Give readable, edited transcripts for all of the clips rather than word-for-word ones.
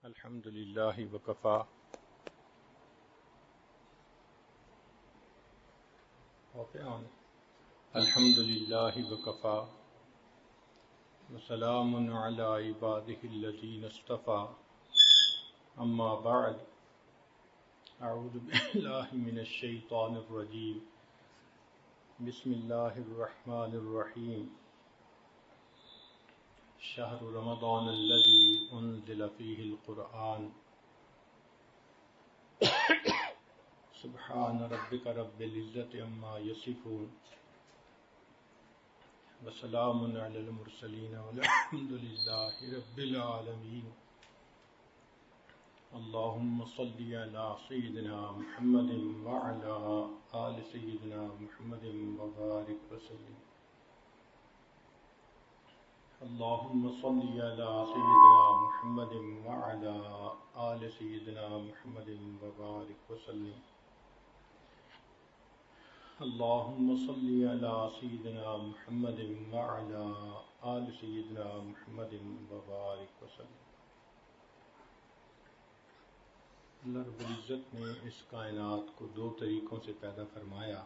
الحمد لله وكفى الحمد لله وكفى وسلام على عباده الذين اصطفى أما بعد أعوذ بالله من الشيطان الرجيم بسم الله الرحمن الرحيم شهر رمضان الذي أنزل فيه القرآن سبحان ربك رب العزة عما يصفون وسلام على المرسلين والحمد لله رب العالمين اللهم صل على سيدنا محمد وعلى آل سيدنا محمد وبارك وسلم اللهم صل على سيدنا محمد وعلى آل سيدنا محمد وبارك وسلم اللهم صل على سيدنا محمد وعلى آل سيدنا محمد وبارك وسلم۔ اللہ رب العزت نے اس کائنات کو دو طریقوں سے پیدا فرمایا۔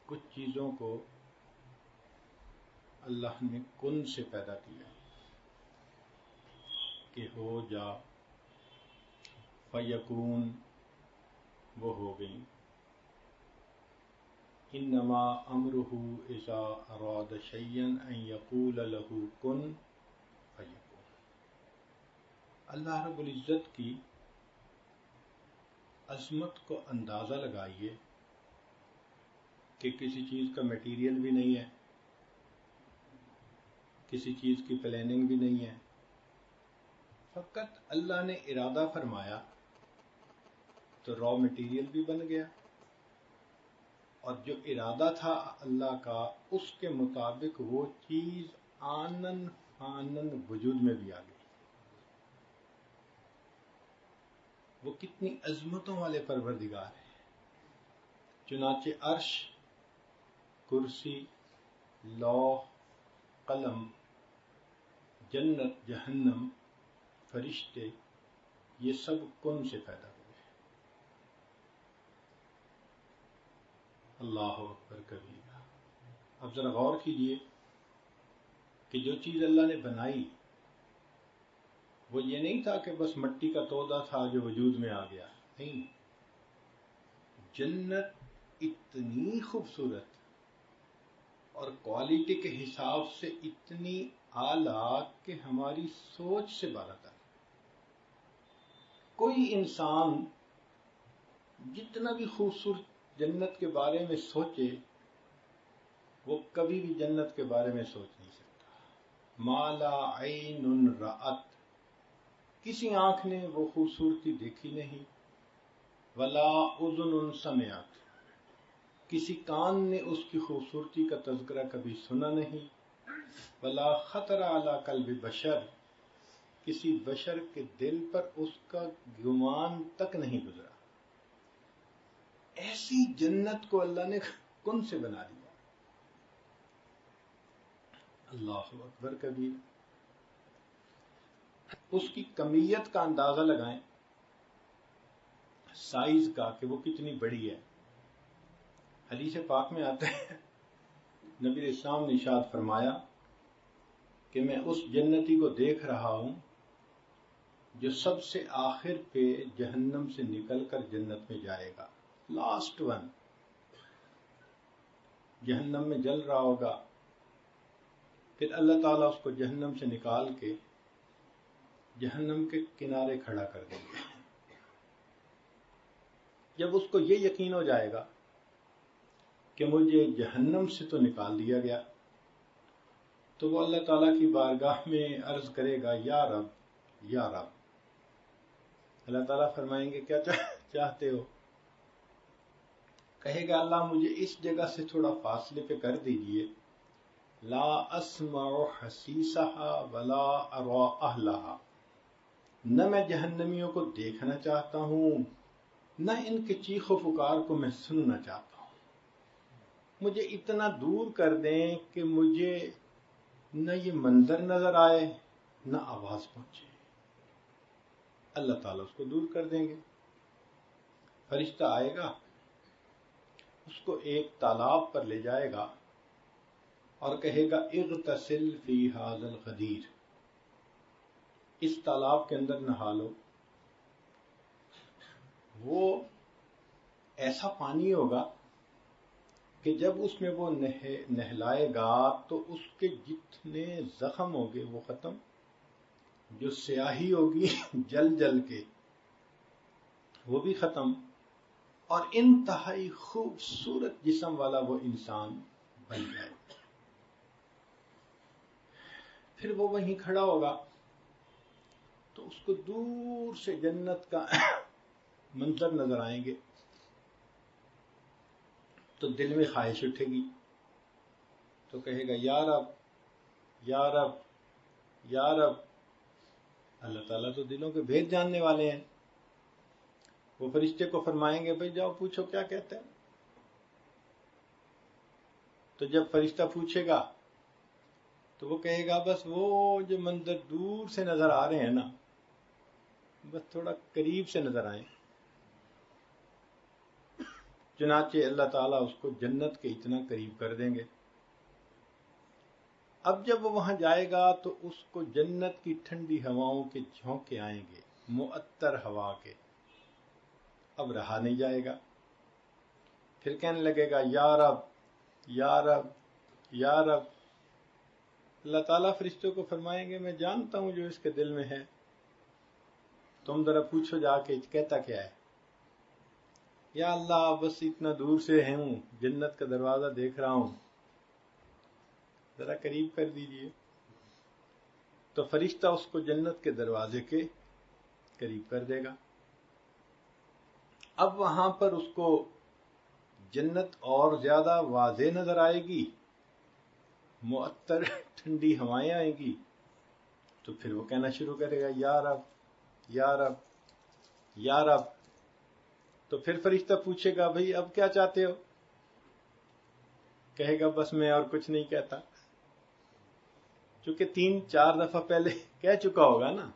کچھ چیزوں کو اللہ نے کن سے پیدا کیا کہ ہو جا، فیکون، وہ ہو گئی۔ انما امرہ اذا اراد شیئا ان یقول له کن فیکون۔ اللہ رب العزت کی عظمت کو اندازہ لگائیے کہ کسی چیز کا میٹیریل بھی نہیں ہے، کسی چیز کی پلاننگ بھی نہیں ہے، فقط اللہ نے ارادہ فرمایا تو را مٹیریل بھی بن گیا، اور جو ارادہ تھا اللہ کا اس کے مطابق وہ چیز آنن فانن وجود میں بھی آ گئی۔ وہ کتنی عظمتوں والے پروردگار ہیں۔ چنانچہ عرش، کرسی، لوح، قلم، جنت، جہنم، فرشتے، یہ سب کن سے پیدا ہوئے۔ اللہ اکبر کبیرہ۔ اب ذرا غور کیجئے کہ جو چیز اللہ نے بنائی وہ یہ نہیں تھا کہ بس مٹی کا تودا تھا جو وجود میں آ گیا، نہیں، جنت اتنی خوبصورت اور کوالٹی کے حساب سے اتنی اعلیٰ کہ ہماری سوچ سے بالاتر۔ کوئی انسان جتنا بھی خوبصورت جنت کے بارے میں سوچے وہ کبھی بھی جنت کے بارے میں سوچ نہیں سکتا۔ ما لا عین رأت، کسی آنکھ نے وہ خوبصورتی دیکھی نہیں، ولا اذن سمعت، کسی کان نے اس کی خوبصورتی کا تذکرہ کبھی سنا نہیں، ولا خطر علی قلب بشر، کسی بشر کے دل پر اس کا گمان تک نہیں گزرا۔ ایسی جنت کو اللہ نے کن سے بنا دیا۔ اللہ اکبر کبیر۔ اس کی کمیت کا اندازہ لگائیں، سائز کا، کہ وہ کتنی بڑی ہے۔ حدیث پاک میں آتا ہے، نبی علیہ السلام نے ارشاد فرمایا کہ میں اس جنتی کو دیکھ رہا ہوں جو سب سے آخر پہ جہنم سے نکل کر جنت میں جائے گا، لاسٹ ون، جہنم میں جل رہا ہوگا، پھر اللہ تعالیٰ اس کو جہنم سے نکال کے جہنم کے کنارے کھڑا کر دیں گے۔ جب اس کو یہ یقین ہو جائے گا کہ مجھے جہنم سے تو نکال دیا گیا، تو وہ اللہ تعالیٰ کی بارگاہ میں عرض کرے گا، یا رب، یا رب۔ اللہ تعالیٰ فرمائیں گے کیا چاہتے ہو؟ کہے گا اللہ مجھے اس جگہ سے تھوڑا فاصلے پہ کر دیجئے، لا اسمع حسیسها ولا ارى اهلها، نہ میں جہنمیوں کو دیکھنا چاہتا ہوں نہ ان کے چیخ و پکار کو میں سننا چاہتا ہوں، مجھے اتنا دور کر دیں کہ مجھے نہ یہ منظر نظر آئے نہ آواز پہنچے، اللہ تعالیٰ اس کو دور کر دیں گے۔ فرشتہ آئے گا، اس کو ایک تالاب پر لے جائے گا اور کہے گا اغتسل فی ھذا الغدیر، اس تالاب کے اندر نہا لو۔ وہ ایسا پانی ہوگا کہ جب اس میں وہ نہلائے گا تو اس کے جتنے زخم ہوں گے وہ ختم، جو سیاہی ہوگی جل جل کے وہ بھی ختم، اور انتہائی خوبصورت جسم والا وہ انسان بن جائے۔ پھر وہ وہیں کھڑا ہوگا تو اس کو دور سے جنت کا منظر نظر آئیں گے، تو دل میں خواہش اٹھے گی، تو کہے گا یا رب یا رب یا رب۔ اللہ تعالیٰ تو دلوں کے بھید جاننے والے ہیں۔ وہ فرشتے کو فرمائیں گے بھئی جاؤ پوچھو کیا کہتے ہیں۔ تو جب فرشتہ پوچھے گا تو وہ کہے گا بس وہ جو منظر دور سے نظر آ رہے ہیں نا، بس تھوڑا قریب سے نظر آئیں۔ چنانچہ اللہ تعالیٰ اس کو جنت کے اتنا قریب کر دیں گے۔ اب جب وہ وہاں جائے گا تو اس کو جنت کی ٹھنڈی ہواؤں کے جھونکے آئیں گے، معطر ہوا کے، اب رہا نہیں جائے گا۔ پھر کہنے لگے گا یا رب یا رب یا رب۔ اللہ تعالیٰ فرشتوں کو فرمائیں گے میں جانتا ہوں جو اس کے دل میں ہے، تم ذرا پوچھو جا کے کہتا کیا ہے۔ یا اللہ بس اتنا دور سے ہوں، جنت کا دروازہ دیکھ رہا ہوں، ذرا قریب کر دیجئے۔ تو فرشتہ اس کو جنت کے دروازے کے قریب کر دے گا۔ اب وہاں پر اس کو جنت اور زیادہ واضح نظر آئے گی، معطر ٹھنڈی ہوائیں آئیں گی، تو پھر وہ کہنا شروع کرے گا یا رب یا رب یا رب۔ تو پھر فرشتہ پوچھے گا بھئی اب کیا چاہتے ہو؟ کہے گا بس میں اور کچھ نہیں کہتا، چونکہ 3-4 دفعہ پہلے کہہ چکا ہوگا نا،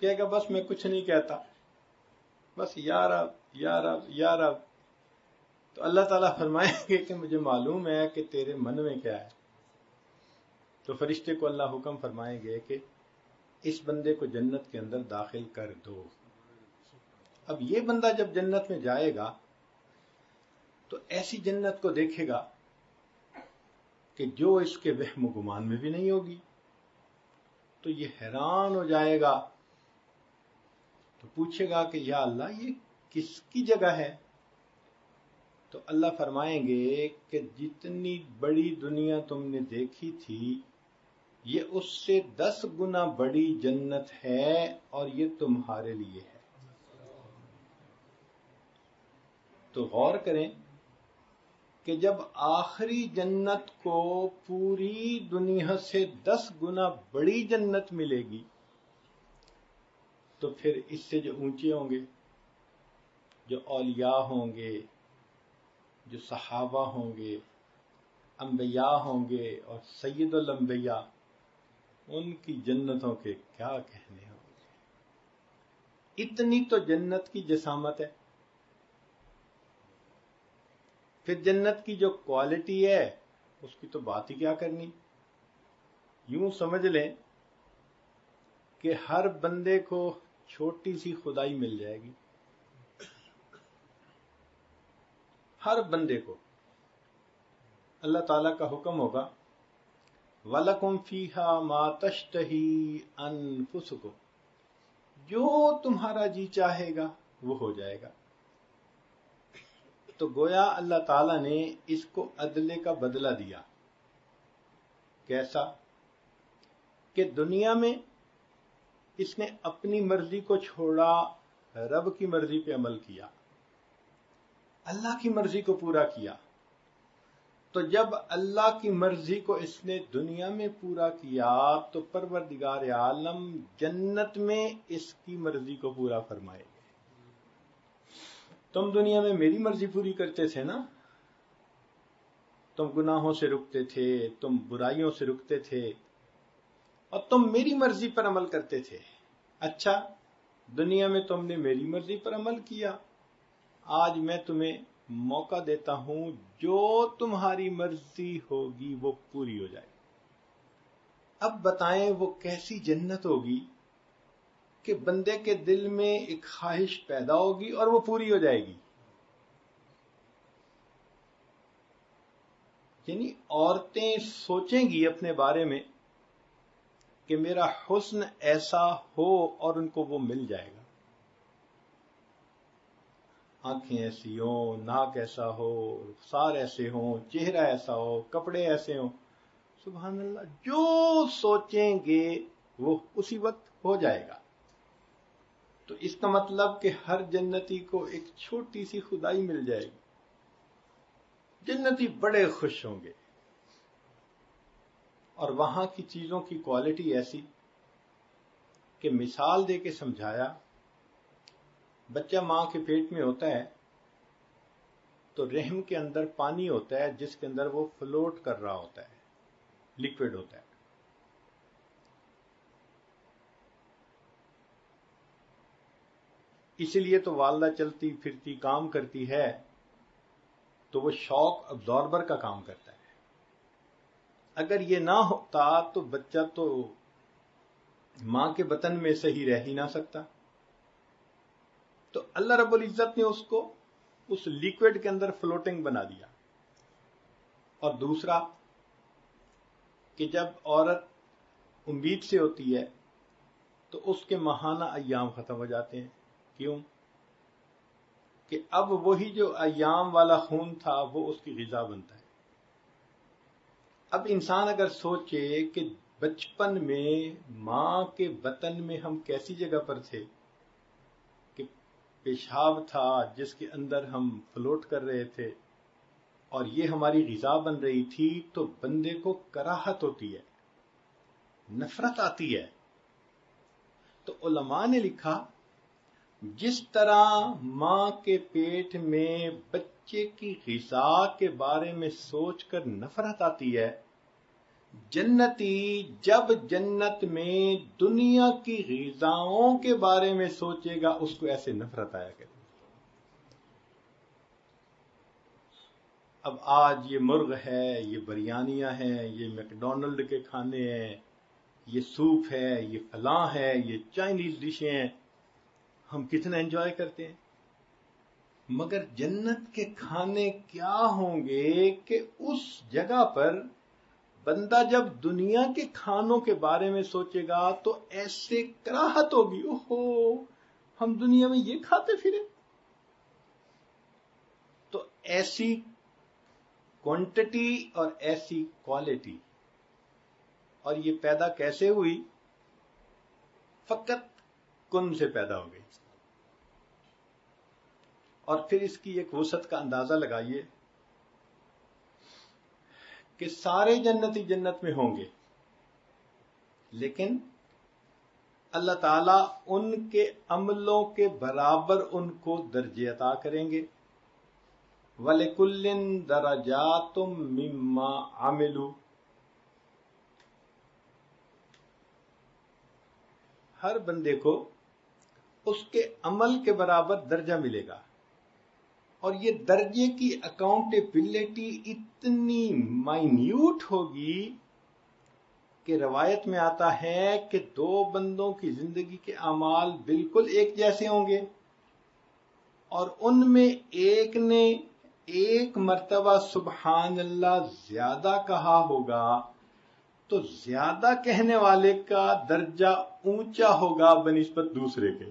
کہے گا بس میں کچھ نہیں کہتا، بس یا رب یا رب یا رب۔ تو اللہ تعالیٰ فرمائیں گے کہ مجھے معلوم ہے کہ تیرے من میں کیا ہے۔ تو فرشتے کو اللہ حکم فرمائیں گے کہ اس بندے کو جنت کے اندر داخل کر دو۔ اب یہ بندہ جب جنت میں جائے گا تو ایسی جنت کو دیکھے گا کہ جو اس کے وہم و گمان میں بھی نہیں ہوگی، تو یہ حیران ہو جائے گا، تو پوچھے گا کہ یا اللہ یہ کس کی جگہ ہے؟ تو اللہ فرمائیں گے کہ جتنی بڑی دنیا تم نے دیکھی تھی یہ اس سے 10 گنا بڑی جنت ہے، اور یہ تمہارے لیے ہے۔ تو غور کریں کہ جب آخری جنت کو پوری دنیا سے 10 گنا بڑی جنت ملے گی تو پھر اس سے جو اونچے ہوں گے، جو اولیاء ہوں گے، جو صحابہ ہوں گے، انبیاء ہوں گے اور سید الانبیاء، ان کی جنتوں کے کیا کہنے ہوں گے۔ اتنی تو جنت کی جسامت ہے۔ پھر جنت کی جو کوالٹی ہے اس کی تو بات ہی کیا کرنی۔ یوں سمجھ لیں کہ ہر بندے کو چھوٹی سی خدائی مل جائے گی، ہر بندے کو اللہ تعالیٰ کا حکم ہوگا وَلَكُمْ فِيهَا مَا تَشْتَهِي أَنفُسُكُمْ، جو تمہارا جی چاہے گا وہ ہو جائے گا۔ تو گویا اللہ تعالیٰ نے اس کو عدلے کا بدلہ دیا۔ کیسا؟ کہ دنیا میں اس نے اپنی مرضی کو چھوڑا، رب کی مرضی پہ عمل کیا، اللہ کی مرضی کو پورا کیا۔ تو جب اللہ کی مرضی کو اس نے دنیا میں پورا کیا تو پروردگار عالم جنت میں اس کی مرضی کو پورا فرمائے گے۔ تم دنیا میں میری مرضی پوری کرتے تھے نا، تم گناہوں سے رکتے تھے، تم برائیوں سے رکتے تھے، اور تم میری مرضی پر عمل کرتے تھے. اچھا، دنیا میں تم نے میری مرضی پر عمل کیا، آج میں تمہیں موقع دیتا ہوں جو تمہاری مرضی ہوگی وہ پوری ہو جائے. اب بتائیں وہ کیسی جنت ہوگی کہ بندے کے دل میں ایک خواہش پیدا ہوگی اور وہ پوری ہو جائے گی. یعنی عورتیں سوچیں گی اپنے بارے میں کہ میرا حسن ایسا ہو اور ان کو وہ مل جائے گا. آنکھیں ایسی ہوں، ناک ایسا ہو، رخسار ایسے ہوں، چہرہ ایسا ہو، کپڑے ایسے ہوں. سبحان اللہ، جو سوچیں گے وہ اسی وقت ہو جائے گا. تو اس کا مطلب کہ ہر جنتی کو ایک چھوٹی سی خدائی مل جائے گی. جنتی بڑے خوش ہوں گے. اور وہاں کی چیزوں کی کوالٹی ایسی کہ مثال دے کے سمجھایا. بچہ ماں کے پیٹ میں ہوتا ہے تو رحم کے اندر پانی ہوتا ہے جس کے اندر وہ فلوٹ کر رہا ہوتا ہے، لیکوڈ ہوتا ہے. اسی لیے تو والدہ چلتی پھرتی کام کرتی ہے تو وہ شاک ابزاربر کا کام کرتا ہے. اگر یہ نہ ہوتا تو بچہ تو ماں کے بطن میں صحیح رہ ہی نہ سکتا. تو اللہ رب العزت نے اس کو اس لیکوڈ کے اندر فلوٹنگ بنا دیا. اور دوسرا کہ جب عورت امید سے ہوتی ہے تو اس کے ماہانہ ایام ختم ہو جاتے ہیں. کیوں؟ کہ اب وہی جو ایام والا خون تھا وہ اس کی غذا بنتا ہے. اب انسان اگر سوچے کہ بچپن میں ماں کے بطن میں ہم کیسی جگہ پر تھے کہ پیشاب تھا جس کے اندر ہم فلوٹ کر رہے تھے اور یہ ہماری غذا بن رہی تھی، تو بندے کو کراہت ہوتی ہے، نفرت آتی ہے. تو علماء نے لکھا جس طرح ماں کے پیٹ میں بچے کی غذا کے بارے میں سوچ کر نفرت آتی ہے، جنتی جب جنت میں دنیا کی غذاؤں کے بارے میں سوچے گا اس کو ایسے نفرت آیا کرے. اب آج یہ مرغ ہے، یہ بریانیاں ہیں، یہ میکڈونلڈ کے کھانے ہیں، یہ سوپ ہے، یہ فلاں ہے، یہ چائنیز ڈشیں ہیں، ہم کتنا انجوائے کرتے ہیں. مگر جنت کے کھانے کیا ہوں گے کہ اس جگہ پر بندہ جب دنیا کے کھانوں کے بارے میں سوچے گا تو ایسے کراہت ہوگی، اوہو ہم دنیا میں یہ کھاتے پھرے. تو ایسی کوانٹٹی اور ایسی کوالٹی، اور یہ پیدا کیسے ہوئی؟ فقط کن سے پیدا ہو گئی. اور پھر اس کی ایک وسعت کا اندازہ لگائیے کہ سارے جنتی جنت میں ہوں گے، لیکن اللہ تعالیٰ ان کے عملوں کے برابر ان کو درجے عطا کریں گے. وَلِكُلٍّ دَرَجَاتٌ مِّمَّا عَمِلُوا، ہر بندے کو اس کے عمل کے برابر درجہ ملے گا. اور یہ درجے کی اکاؤنٹیبلٹی اتنی مائنیوٹ ہوگی کہ روایت میں آتا ہے کہ دو بندوں کی زندگی کے اعمال بالکل ایک جیسے ہوں گے، اور ان میں ایک نے ایک مرتبہ سبحان اللہ زیادہ کہا ہوگا تو زیادہ کہنے والے کا درجہ اونچا ہوگا بنسبت دوسرے کے.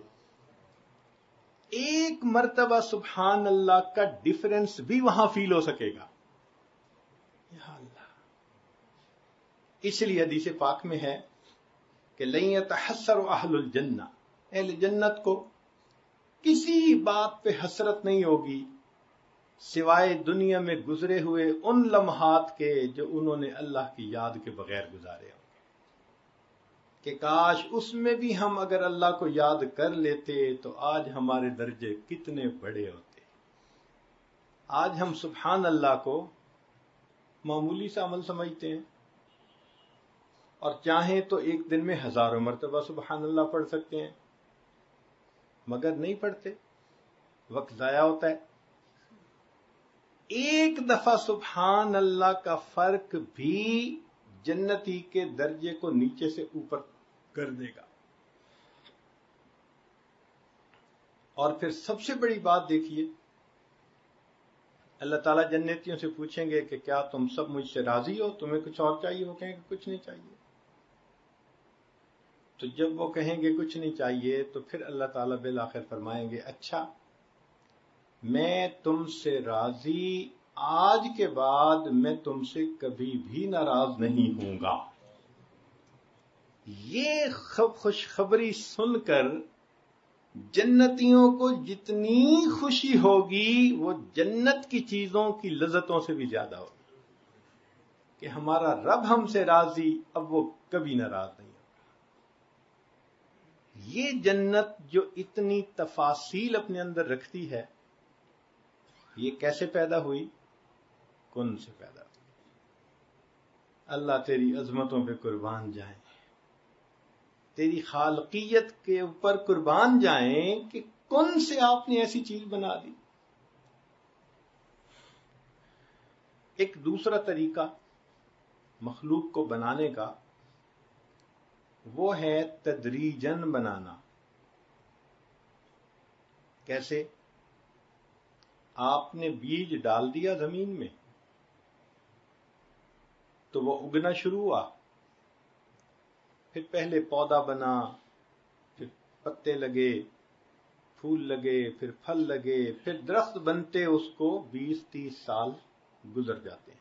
ایک مرتبہ سبحان اللہ کا ڈیفرنس بھی وہاں فیل ہو سکے گا. یا اللہ، اس لیے حدیث پاک میں ہے کہ لن يتحسر اہل الجنہ، اہل جنت کو کسی بات پہ حسرت نہیں ہوگی سوائے دنیا میں گزرے ہوئے ان لمحات کے جو انہوں نے اللہ کی یاد کے بغیر گزارے ہوں گے، کہ کاش اس میں بھی ہم اگر اللہ کو یاد کر لیتے تو آج ہمارے درجے کتنے بڑے ہوتے. آج ہم سبحان اللہ کو معمولی سا عمل سمجھتے ہیں. اور چاہیں تو ایک دن میں ہزاروں مرتبہ سبحان اللہ پڑھ سکتے ہیں، مگر نہیں پڑھتے، وقت ضائع ہوتا ہے۔ ایک دفعہ سبحان اللہ کا فرق بھی جنتی کے درجے کو نیچے سے اوپر کر دے گا۔ اور پھر سب سے بڑی بات دیکھیے، اللہ تعالیٰ جنتیوں سے پوچھیں گے کہ کیا تم سب مجھ سے راضی ہو، تمہیں کچھ اور چاہیے؟ وہ کہیں گے کچھ نہیں چاہیے۔ تو جب وہ کہیں گے کچھ نہیں چاہیے تو پھر اللہ تعالیٰ بالآخر فرمائیں گے اچھا میں تم سے راضی، آج کے بعد میں تم سے کبھی بھی ناراض نہیں ہوں گا۔ یہ خوشخبری سن کر جنتیوں کو جتنی خوشی ہوگی وہ جنت کی چیزوں کی لذتوں سے بھی زیادہ ہوگی کہ ہمارا رب ہم سے راضی، اب وہ کبھی ناراض نہیں ہوگا۔ یہ جنت جو اتنی تفاصیل اپنے اندر رکھتی ہے، یہ کیسے پیدا ہوئی؟ کن سے پیدا ہوئی۔ اللہ تیری عظمتوں پہ قربان جائیں، تیری خالقیت کے اوپر قربان جائیں کہ کن سے آپ نے ایسی چیز بنا دی۔ ایک دوسرا طریقہ مخلوق کو بنانے کا وہ ہے تدریجن بنانا۔ کیسے؟ آپ نے بیج ڈال دیا زمین میں تو وہ اگنا شروع ہوا، پھر پہلے پودا بنا، پھر پتے لگے، پھول لگے، پھر پھل لگے، پھر درخت بنتے اس کو 20-30 سال گزر جاتے ہیں۔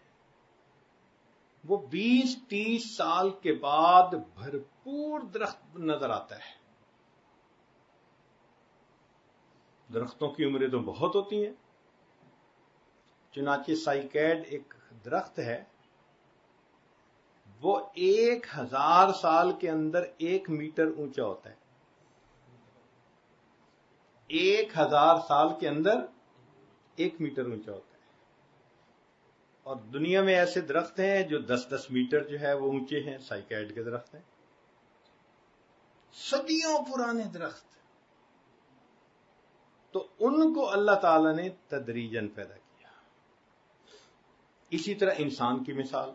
وہ 20-30 سال کے بعد بھرپور درخت نظر آتا ہے۔ درختوں کی عمریں تو بہت ہوتی ہیں، چنانچہ سائیکیڈ ایک درخت ہے، وہ 1000 سال کے اندر 1 میٹر اونچا ہوتا ہے۔ 1000 سال کے اندر 1 میٹر اونچا ہوتا ہے۔ اور دنیا میں ایسے درخت ہیں جو 10-10 میٹر جو ہے وہ اونچے ہیں، سائیکیڈ کے درخت ہیں، صدیوں پرانے درخت۔ تو ان کو اللہ تعالیٰ نے تدریجن پیدا کیا۔ اسی طرح انسان کی مثال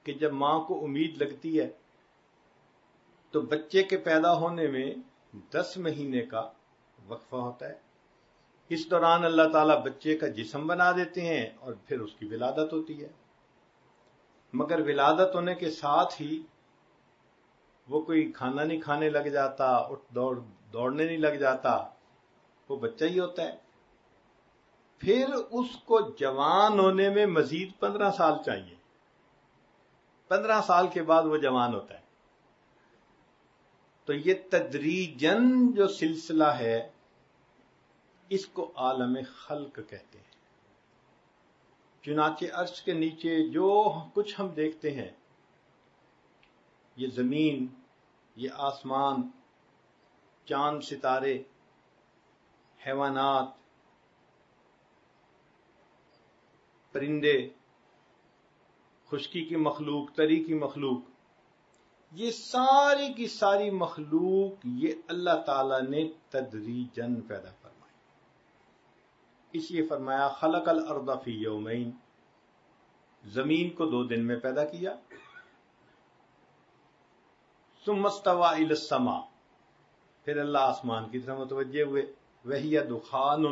کہ جب ماں کو امید لگتی ہے تو بچے کے پیدا ہونے میں 10 مہینے کا وقفہ ہوتا ہے۔ اس دوران اللہ تعالیٰ بچے کا جسم بنا دیتے ہیں اور پھر اس کی ولادت ہوتی ہے۔ مگر ولادت ہونے کے ساتھ ہی وہ کوئی کھانا نہیں کھانے لگ جاتا، دوڑنے نہیں لگ جاتا، وہ بچہ ہی ہوتا ہے۔ پھر اس کو جوان ہونے میں مزید 15 سال چاہیے، 15 سال کے بعد وہ جوان ہوتا ہے۔ تو یہ تدریجن جو سلسلہ ہے اس کو عالم خلق کہتے ہیں۔ چنانچہ عرش کے نیچے جو کچھ ہم دیکھتے ہیں، یہ زمین، یہ آسمان، چاند ستارے، حیوانات، پرندے، خشکی کی مخلوق، تری کی مخلوق، یہ ساری کی ساری مخلوق یہ اللہ تعالیٰ نے تدریجن پیدا فرمائی۔ اس لیے فرمایا خلق الارض فی یومین، زمین کو 2 دن میں پیدا کیا۔ ثم استوى الی السماء، پھر اللہ آسمان کی طرف متوجہ ہوئے، وہی دخان،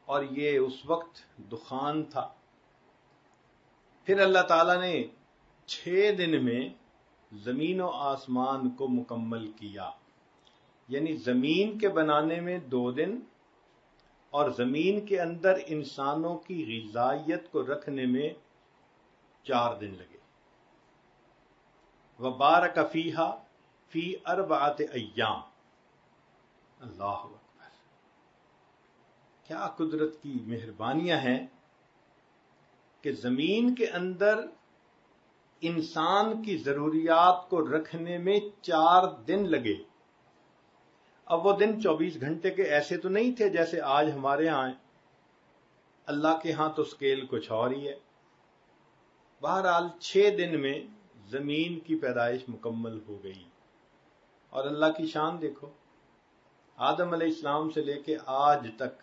اور یہ اس وقت دخان تھا۔ پھر اللہ تعالیٰ نے 6 دن میں زمین و آسمان کو مکمل کیا، یعنی زمین کے بنانے میں 2 دن اور زمین کے اندر انسانوں کی غذائیت کو رکھنے میں 4 دن لگے۔ وبارک فیہا فی 4 ایام۔ اللہ اکبر، کیا قدرت کی مہربانیاں ہیں کہ زمین کے اندر انسان کی ضروریات کو رکھنے میں 4 دن لگے۔ اب وہ دن 24 گھنٹے کے ایسے تو نہیں تھے جیسے آج ہمارے ہاں ہیں، اللہ کے ہاں تو سکیل کچھ اور ہی ہے۔ بہرحال 6 دن میں زمین کی پیدائش مکمل ہو گئی. اور اللہ کی شان دیکھو، آدم علیہ السلام سے لے کے آج تک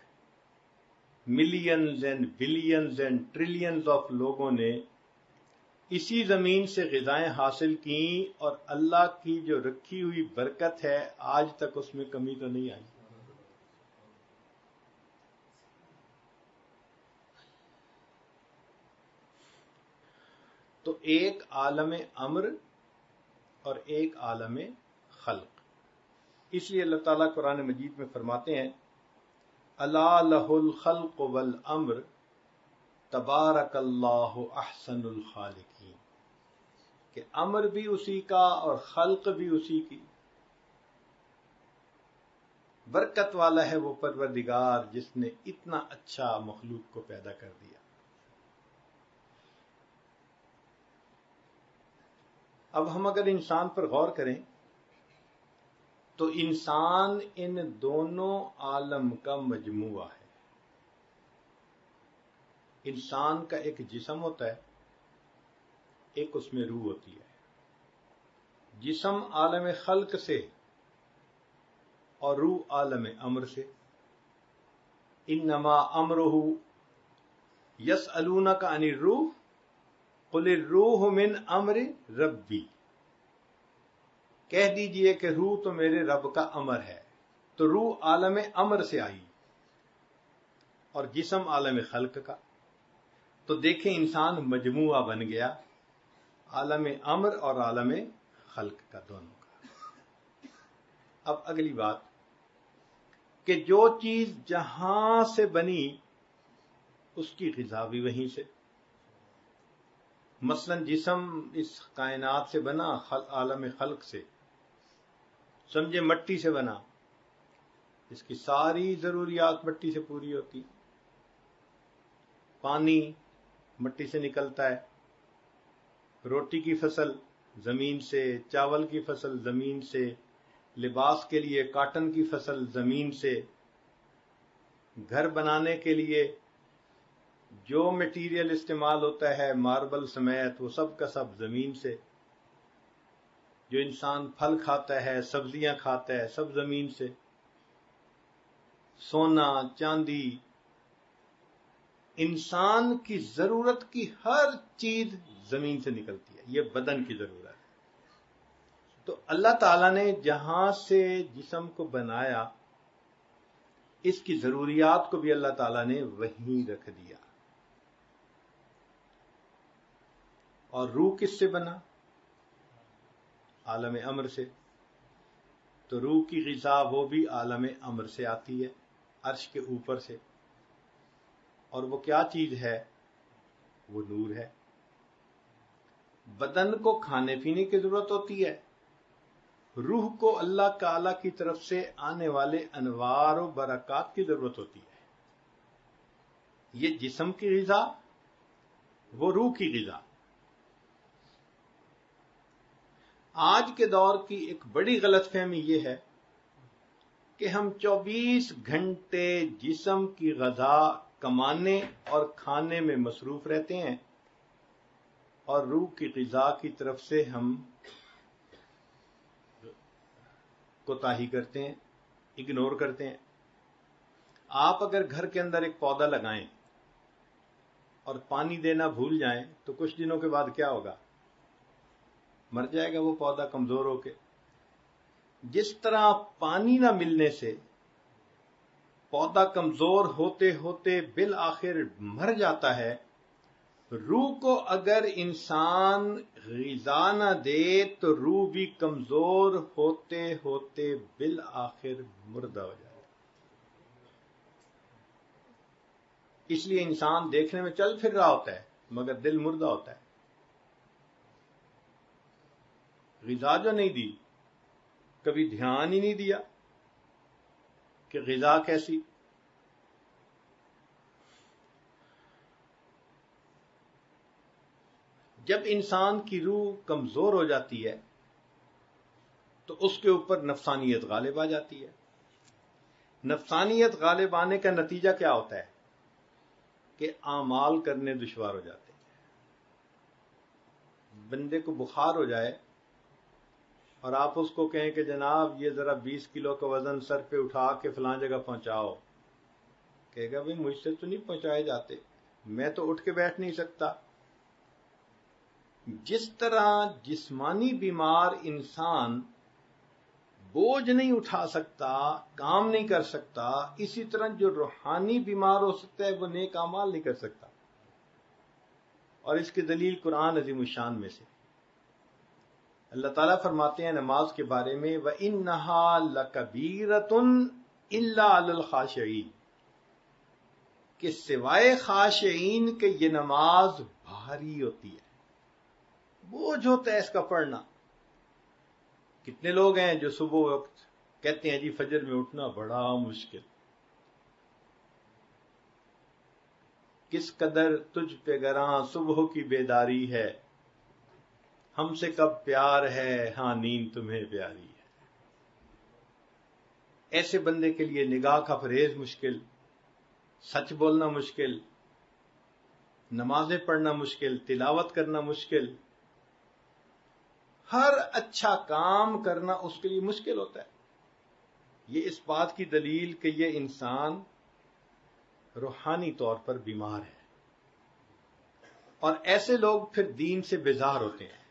millions and billions and trillions of لوگوں نے اسی زمین سے غذائیں حاصل کیں، اور اللہ کی جو رکھی ہوئی برکت ہے آج تک اس میں کمی تو نہیں آئی. تو ایک عالم امر اور ایک عالم خلق. اس لیے اللہ تعالیٰ قرآن مجید میں فرماتے ہیں الا لہ الخلق والامر تبارک اللہ احسن الخالقین، کہ امر بھی اسی کا اور خلق بھی اسی کی. برکت والا ہے وہ پروردگار جس نے اتنا اچھا مخلوق کو پیدا کر دیا. اب ہم اگر انسان پر غور کریں تو انسان ان دونوں عالم کا مجموعہ ہے. انسان کا ایک جسم ہوتا ہے، ایک اس میں روح ہوتی ہے. جسم عالم خلق سے اور روح عالم امر سے. انما امرہ یسألونک عن الروح قل الروح من امر ربی، کہہ دیجئے کہ روح تو میرے رب کا امر ہے. تو روح عالم امر سے آئی اور جسم عالم خلق کا. تو دیکھیں انسان مجموعہ بن گیا عالم امر اور عالم خلق کا، دونوں کا. اب اگلی بات کہ جو چیز جہاں سے بنی اس کی غذا بھی وہیں سے. مثلا جسم اس کائنات سے بنا عالم خلق سے، سمجھے مٹی سے بنا، اس کی ساری ضروریات مٹی سے پوری ہوتی. پانی مٹی سے نکلتا ہے، روٹی کی فصل زمین سے، چاول کی فصل زمین سے، لباس کے لیے کاٹن کی فصل زمین سے، گھر بنانے کے لیے جو میٹیریل استعمال ہوتا ہے ماربل سمیت وہ سب کا سب زمین سے. جو انسان پھل کھاتا ہے، سبزیاں کھاتا ہے، سب زمین سے. سونا چاندی، انسان کی ضرورت کی ہر چیز زمین سے نکلتی ہے. یہ بدن کی ضرورت ہے. تو اللہ تعالیٰ نے جہاں سے جسم کو بنایا اس کی ضروریات کو بھی اللہ تعالیٰ نے وہیں رکھ دیا. اور روح کس سے بنا؟ عالم امر سے. تو روح کی غذا وہ بھی عالم امر سے آتی ہے، عرش کے اوپر سے. اور وہ کیا چیز ہے؟ وہ نور ہے. بدن کو کھانے پینے کی ضرورت ہوتی ہے، روح کو اللہ تعالی کی طرف سے آنے والے انوار و برکات کی ضرورت ہوتی ہے. یہ جسم کی غذا، وہ روح کی غذا. آج کے دور کی ایک بڑی غلط فہمی یہ ہے کہ ہم 24 گھنٹے جسم کی غذا کمانے اور کھانے میں مصروف رہتے ہیں، اور روح کی غذا کی طرف سے ہم کوتاہی کرتے ہیں، اگنور کرتے ہیں. آپ اگر گھر کے اندر ایک پودا لگائیں اور پانی دینا بھول جائیں تو کچھ دنوں کے بعد کیا ہوگا؟ مر جائے گا وہ پودا کمزور ہو کے. جس طرح پانی نہ ملنے سے پودا کمزور ہوتے ہوتے بالآخر مر جاتا ہے، روح کو اگر انسان غذا نہ دے تو روح بھی کمزور ہوتے ہوتے بالآخر مردہ ہو جائے. اس لیے انسان دیکھنے میں چل پھر رہا ہوتا ہے مگر دل مردہ ہوتا ہے. غذا جو نہیں دی، کبھی دھیان ہی نہیں دیا کہ غذا کیسی. جب انسان کی روح کمزور ہو جاتی ہے تو اس کے اوپر نفسانیت غالب آ جاتی ہے. نفسانیت غالب آنے کا نتیجہ کیا ہوتا ہے کہ اعمال کرنے دشوار ہو جاتے ہیں. بندے کو بخار ہو جائے اور آپ اس کو کہیں کہ جناب یہ ذرا 20 کلو کا وزن سر پہ اٹھا کے فلاں جگہ پہنچاؤ، کہے گا بھئی مجھ سے تو نہیں پہنچائے جاتے، میں تو اٹھ کے بیٹھ نہیں سکتا۔ جس طرح جسمانی بیمار انسان بوجھ نہیں اٹھا سکتا، کام نہیں کر سکتا، اسی طرح جو روحانی بیمار ہو سکتا ہے وہ نیک اعمال نہیں کر سکتا۔ اور اس کی دلیل قرآن عظیم الشان میں سے اللہ تعالیٰ فرماتے ہیں نماز کے بارے میں وَإِنَّهَا لَكَبِيرَةٌ إِلَّا عَلَى الْخَاشِعِينَ، کہ سوائے خاشعین کہ یہ نماز بھاری ہوتی ہے، بوجھ ہوتا ہے اس کا پڑھنا۔ کتنے لوگ ہیں جو صبح وقت کہتے ہیں جی فجر میں اٹھنا بڑا مشکل، کس قدر تجھ پہ گراں صبح کی بیداری ہے، ہم سے کب پیار ہے ہاں نیند تمہیں پیاری ہے۔ ایسے بندے کے لیے نگاہ کا پرہیز مشکل، سچ بولنا مشکل، نمازیں پڑھنا مشکل، تلاوت کرنا مشکل، ہر اچھا کام کرنا اس کے لیے مشکل ہوتا ہے۔ یہ اس بات کی دلیل کہ یہ انسان روحانی طور پر بیمار ہے، اور ایسے لوگ پھر دین سے بیزار ہوتے ہیں۔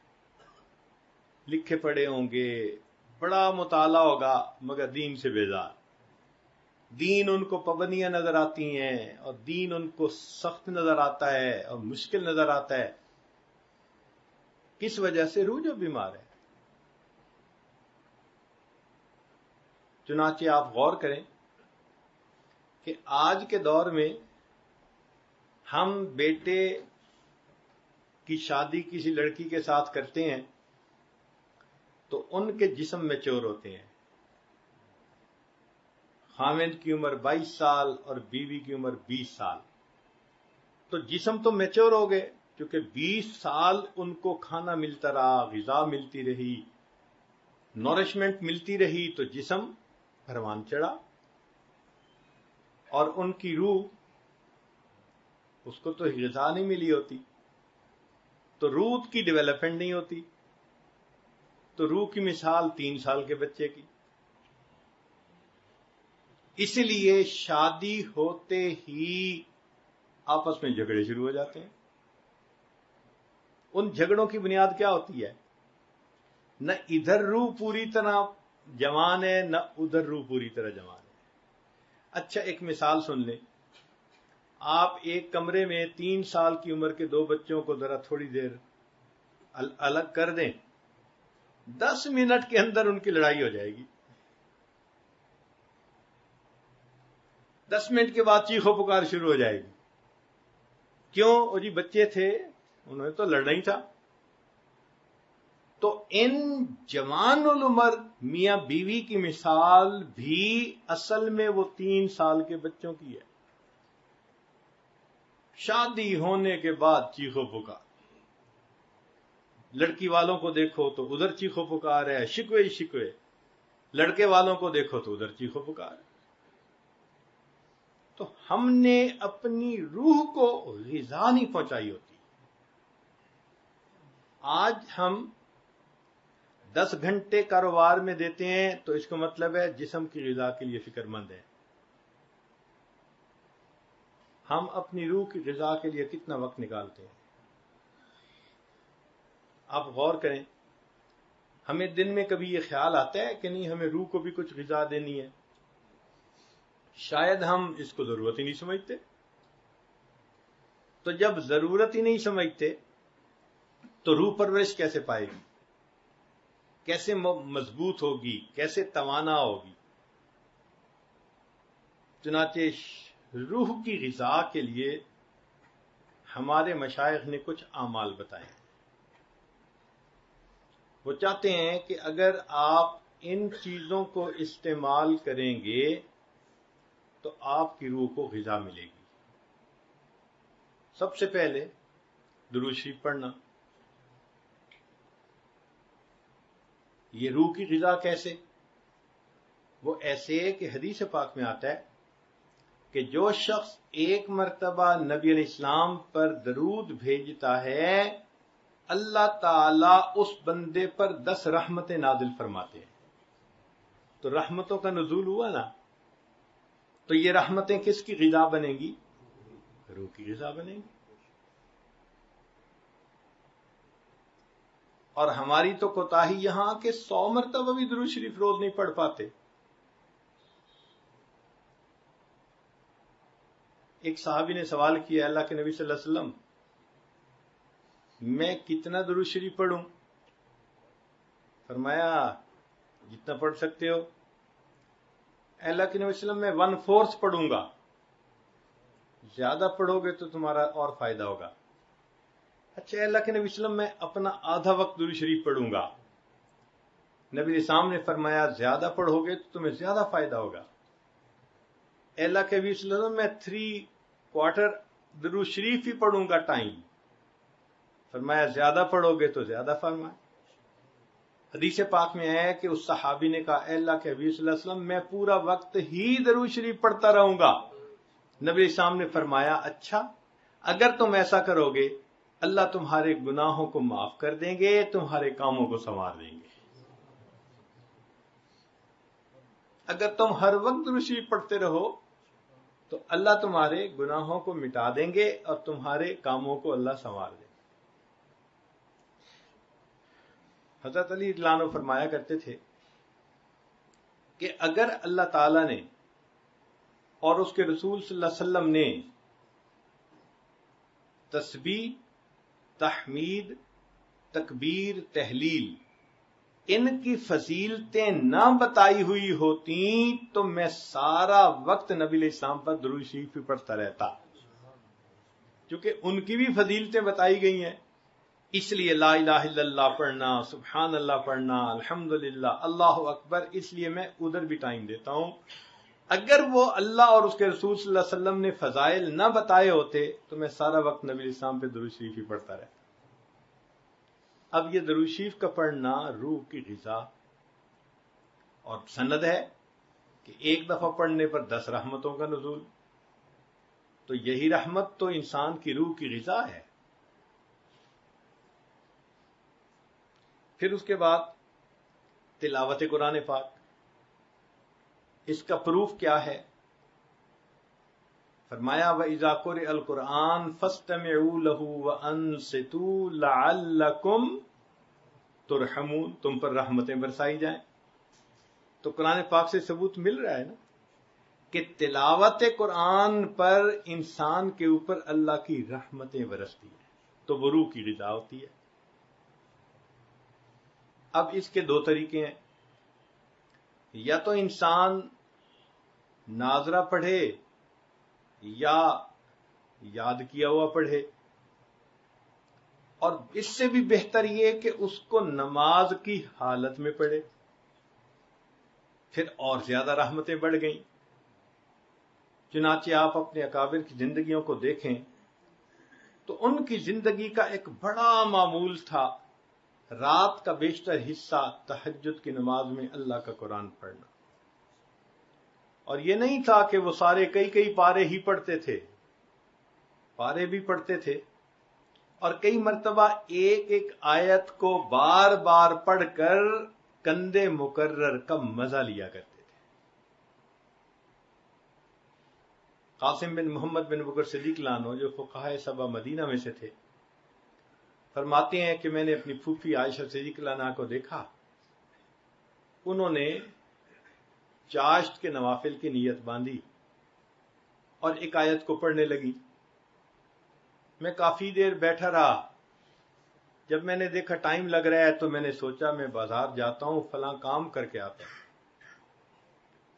لکھے پڑھے ہوں گے، بڑا مطالعہ ہوگا، مگر دین سے بیزار، دین ان کو پابندیاں نظر آتی ہیں اور دین ان کو سخت نظر آتا ہے اور مشکل نظر آتا ہے۔ کس وجہ سے؟ روح جو بیمار ہے۔ چنانچہ آپ غور کریں کہ آج کے دور میں ہم بیٹے کی شادی کسی لڑکی کے ساتھ کرتے ہیں تو ان کے جسم میچور ہوتے ہیں۔ خاوند کی عمر 22 سال اور بیوی کی عمر 20 سال، تو جسم تو میچور ہو گئے، کیونکہ 20 سال ان کو کھانا ملتا رہا، غذا ملتی رہی، نورشمنٹ ملتی رہی، تو جسم پروان چڑھا، اور ان کی روح، اس کو تو غذا نہیں ملی ہوتی، تو روح کی ڈیولپمنٹ نہیں ہوتی، تو روح کی مثال 3 سال کے بچے کی۔ اس لیے شادی ہوتے ہی آپس میں جھگڑے شروع ہو جاتے ہیں۔ ان جھگڑوں کی بنیاد کیا ہوتی ہے؟ نہ ادھر روح پوری طرح جوان ہے، نہ ادھر روح پوری طرح جوان ہے۔ اچھا ایک مثال سن لیں، آپ ایک کمرے میں 3 سال کی عمر کے 2 بچوں کو ذرا تھوڑی دیر الگ کر دیں، 10 منٹ کے اندر ان کی لڑائی ہو جائے گی۔ 10 منٹ کے بعد چیخو پکار شروع ہو جائے گی۔ کیوں؟ وہ جی بچے تھے، انہوں نے تو لڑنا ہی تھا۔ تو ان جوان العمر میاں بیوی کی مثال بھی اصل میں وہ 3 سال کے بچوں کی ہے۔ شادی ہونے کے بعد چیخو پکار، لڑکی والوں کو دیکھو تو ادھر چیخو پکار ہے، شکوے شکوے، لڑکے والوں کو دیکھو تو ادھر چیخو پکار ہے۔ تو ہم نے اپنی روح کو غذا نہیں پہنچائی ہوتی۔ آج ہم 10 گھنٹے کاروبار میں دیتے ہیں تو اس کا مطلب ہے جسم کی غذا کے لیے فکر مند ہیں۔ ہم اپنی روح کی غذا کے لیے کتنا وقت نکالتے ہیں؟ آپ غور کریں، ہمیں دن میں کبھی یہ خیال آتا ہے کہ نہیں ہمیں روح کو بھی کچھ غذا دینی ہے؟ شاید ہم اس کو ضرورت ہی نہیں سمجھتے۔ تو جب ضرورت ہی نہیں سمجھتے تو روح پرورش کیسے پائے گی؟ کیسے مضبوط ہوگی؟ کیسے توانا ہوگی؟ چنانچہ روح کی غذا کے لیے ہمارے مشائخ نے کچھ اعمال بتائے۔ وہ چاہتے ہیں کہ اگر آپ ان چیزوں کو استعمال کریں گے تو آپ کی روح کو غذا ملے گی۔ سب سے پہلے درود شریف پڑھنا۔ یہ روح کی غذا کیسے؟ وہ ایسے کہ حدیث پاک میں آتا ہے کہ جو شخص ایک مرتبہ نبی علیہ السلام پر درود بھیجتا ہے اللہ تعالی اس بندے پر 10 رحمتیں نازل فرماتے ہیں. تو رحمتوں کا نزول ہوا نا، تو یہ رحمتیں کس کی غذا بنیں گی؟ روح کی غذا بنیں گی. اور ہماری تو کوتاہی یہاں کہ 100 مرتبہ بھی درود شریف روز نہیں پڑھ پاتے. ایک صحابی نے سوال کیا اللہ کے نبی صلی اللہ علیہ وسلم، میں کتنا درود شریف پڑھوں؟ فرمایا جتنا پڑھ سکتے ہو. اللہ کے نبی صلی اللہ علیہ وسلم میں 1/4 پڑھوں گا. زیادہ پڑھو گے تو تمہارا اور فائدہ ہوگا. اچھا اللہ کے نبی صلی اللہ علیہ وسلم میں اپنا آدھا وقت درود شریف پڑھوں گا. نبی اسلام نے فرمایا زیادہ پڑھو گے تو تمہیں زیادہ فائدہ ہوگا. اللہ کے نبی صلی اللہ علیہ وسلم میں 3/4 درود شریف ہی پڑھوں گا ٹائم. فرمایا زیادہ پڑھو گے تو زیادہ فرمایا. حدیث پاک میں ہے کہ اس صحابی نے کہا اے اللہ کے نبی صلی اللہ علیہ وسلم میں پورا وقت ہی درود شریف پڑھتا رہوں گا. نبی اسلام نے فرمایا اچھا اگر تم ایسا کرو گے اللہ تمہارے گناہوں کو معاف کر دیں گے، تمہارے کاموں کو سنوار دیں گے. اگر تم ہر وقت درود شریف پڑھتے رہو تو اللہ تمہارے گناہوں کو مٹا دیں گے اور تمہارے کاموں کو اللہ سنوار دیں گے. حضرت علی رضی اللہ عنہ فرمایا کرتے تھے کہ اگر اللہ تعالی نے اور اس کے رسول صلی اللہ علیہ وسلم نے تسبیح، تحمید، تکبیر، تحلیل ان کی فضیلتیں نہ بتائی ہوئی ہوتیں تو میں سارا وقت نبی علیہ السلام پر درود شریف ہی پڑھتا رہتا، کیونکہ ان کی بھی فضیلتیں بتائی گئی ہیں. اس لیے لا الہ الا اللہ پڑھنا، سبحان اللہ پڑھنا، الحمدللہ، اللہ اکبر، اس لیے میں ادھر بھی ٹائم دیتا ہوں. اگر وہ اللہ اور اس کے رسول صلی اللہ علیہ وسلم نے فضائل نہ بتائے ہوتے تو میں سارا وقت نبی علیہ السلام پہ درود شریف ہی پڑھتا رہتا. اب یہ درود شریف کا پڑھنا روح کی غذا، اور سند ہے کہ ایک دفعہ پڑھنے پر 10 رحمتوں کا نزول. تو یہی رحمت تو انسان کی روح کی غذا ہے. پھر اس کے بعد تلاوت قرآن پاک. اس کا پروف کیا ہے؟ فرمایا وَإِذَا قُرِئَ الْقُرْآنُ فَاسْتَمِعُوا لَهُ وَأَنصِتُوا لَعَلَّكُمْ تُرْحَمُونَ. تم پر رحمتیں برسائی جائیں. تو قرآن پاک سے ثبوت مل رہا ہے نا کہ تلاوت قرآن پر انسان کے اوپر اللہ کی رحمتیں برستی ہیں، تو وہ روح کی غذا ہوتی ہے. اب اس کے 2 طریقے ہیں. یا تو انسان ناظرہ پڑھے یا یاد کیا ہوا پڑھے، اور اس سے بھی بہتر یہ کہ اس کو نماز کی حالت میں پڑھے، پھر اور زیادہ رحمتیں بڑھ گئیں. چنانچہ آپ اپنے اکابر کی زندگیوں کو دیکھیں تو ان کی زندگی کا ایک بڑا معمول تھا رات کا بیشتر حصہ تہجد کی نماز میں اللہ کا قرآن پڑھنا. اور یہ نہیں تھا کہ وہ سارے کئی پارے ہی پڑھتے تھے، پارے بھی پڑھتے تھے، اور کئی مرتبہ ایک آیت کو بار بار پڑھ کر کندے مکرر کا مزہ لیا کرتے تھے. قاسم بن محمد بن بکر صدیق لانو جو فقہائے سبع مدینہ میں سے تھے فرماتے ہیں کہ میں نے اپنی پھوپھی عائشہ صدیق عنہا کو دیکھا، انہوں نے چاشت کے نوافل کی نیت باندھی اور ایک آیت کو پڑھنے لگی. میں کافی دیر بیٹھا رہا. جب میں نے دیکھا ٹائم لگ رہا ہے تو میں نے سوچا میں بازار جاتا ہوں، فلاں کام کر کے آتا ہوں.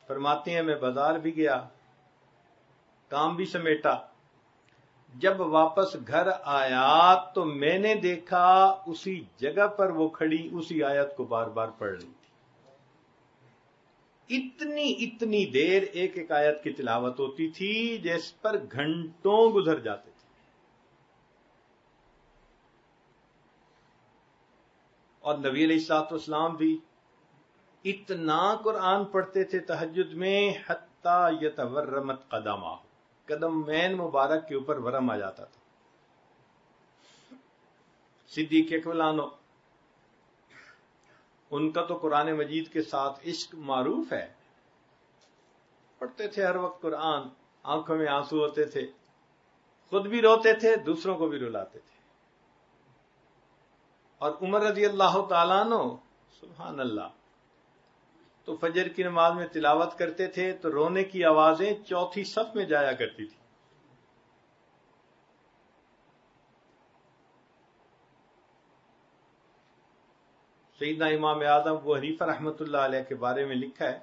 فرماتے ہیں میں بازار بھی گیا، کام بھی سمیٹا. جب واپس گھر آیا تو میں نے دیکھا اسی جگہ پر وہ کھڑی اسی آیت کو بار بار پڑھ رہی تھی. اتنی دیر ایک آیت کی تلاوت ہوتی تھی جس پر گھنٹوں گزر جاتے تھے. اور نبی علیہ الصلوۃ والسلام بھی اتنا قرآن پڑھتے تھے تہجد میں حتیٰ یتورمت قدمہ، قدم مین مبارک کے اوپر ورم آ جاتا تھا. صدیق اکبر عنہ، ان کا تو قرآن مجید کے ساتھ عشق معروف ہے، پڑھتے تھے ہر وقت قرآن، آنکھوں میں آنسو ہوتے تھے، خود بھی روتے تھے، دوسروں کو بھی رلاتے تھے۔ اور عمر رضی اللہ تعالیٰ عنہ، سبحان اللہ، تو فجر کی نماز میں تلاوت کرتے تھے تو رونے کی آوازیں چوتھی صف میں جایا کرتی تھی۔ سیدنا امام اعظم ابو حنیفہ رحمۃ اللہ علیہ کے بارے میں لکھا ہے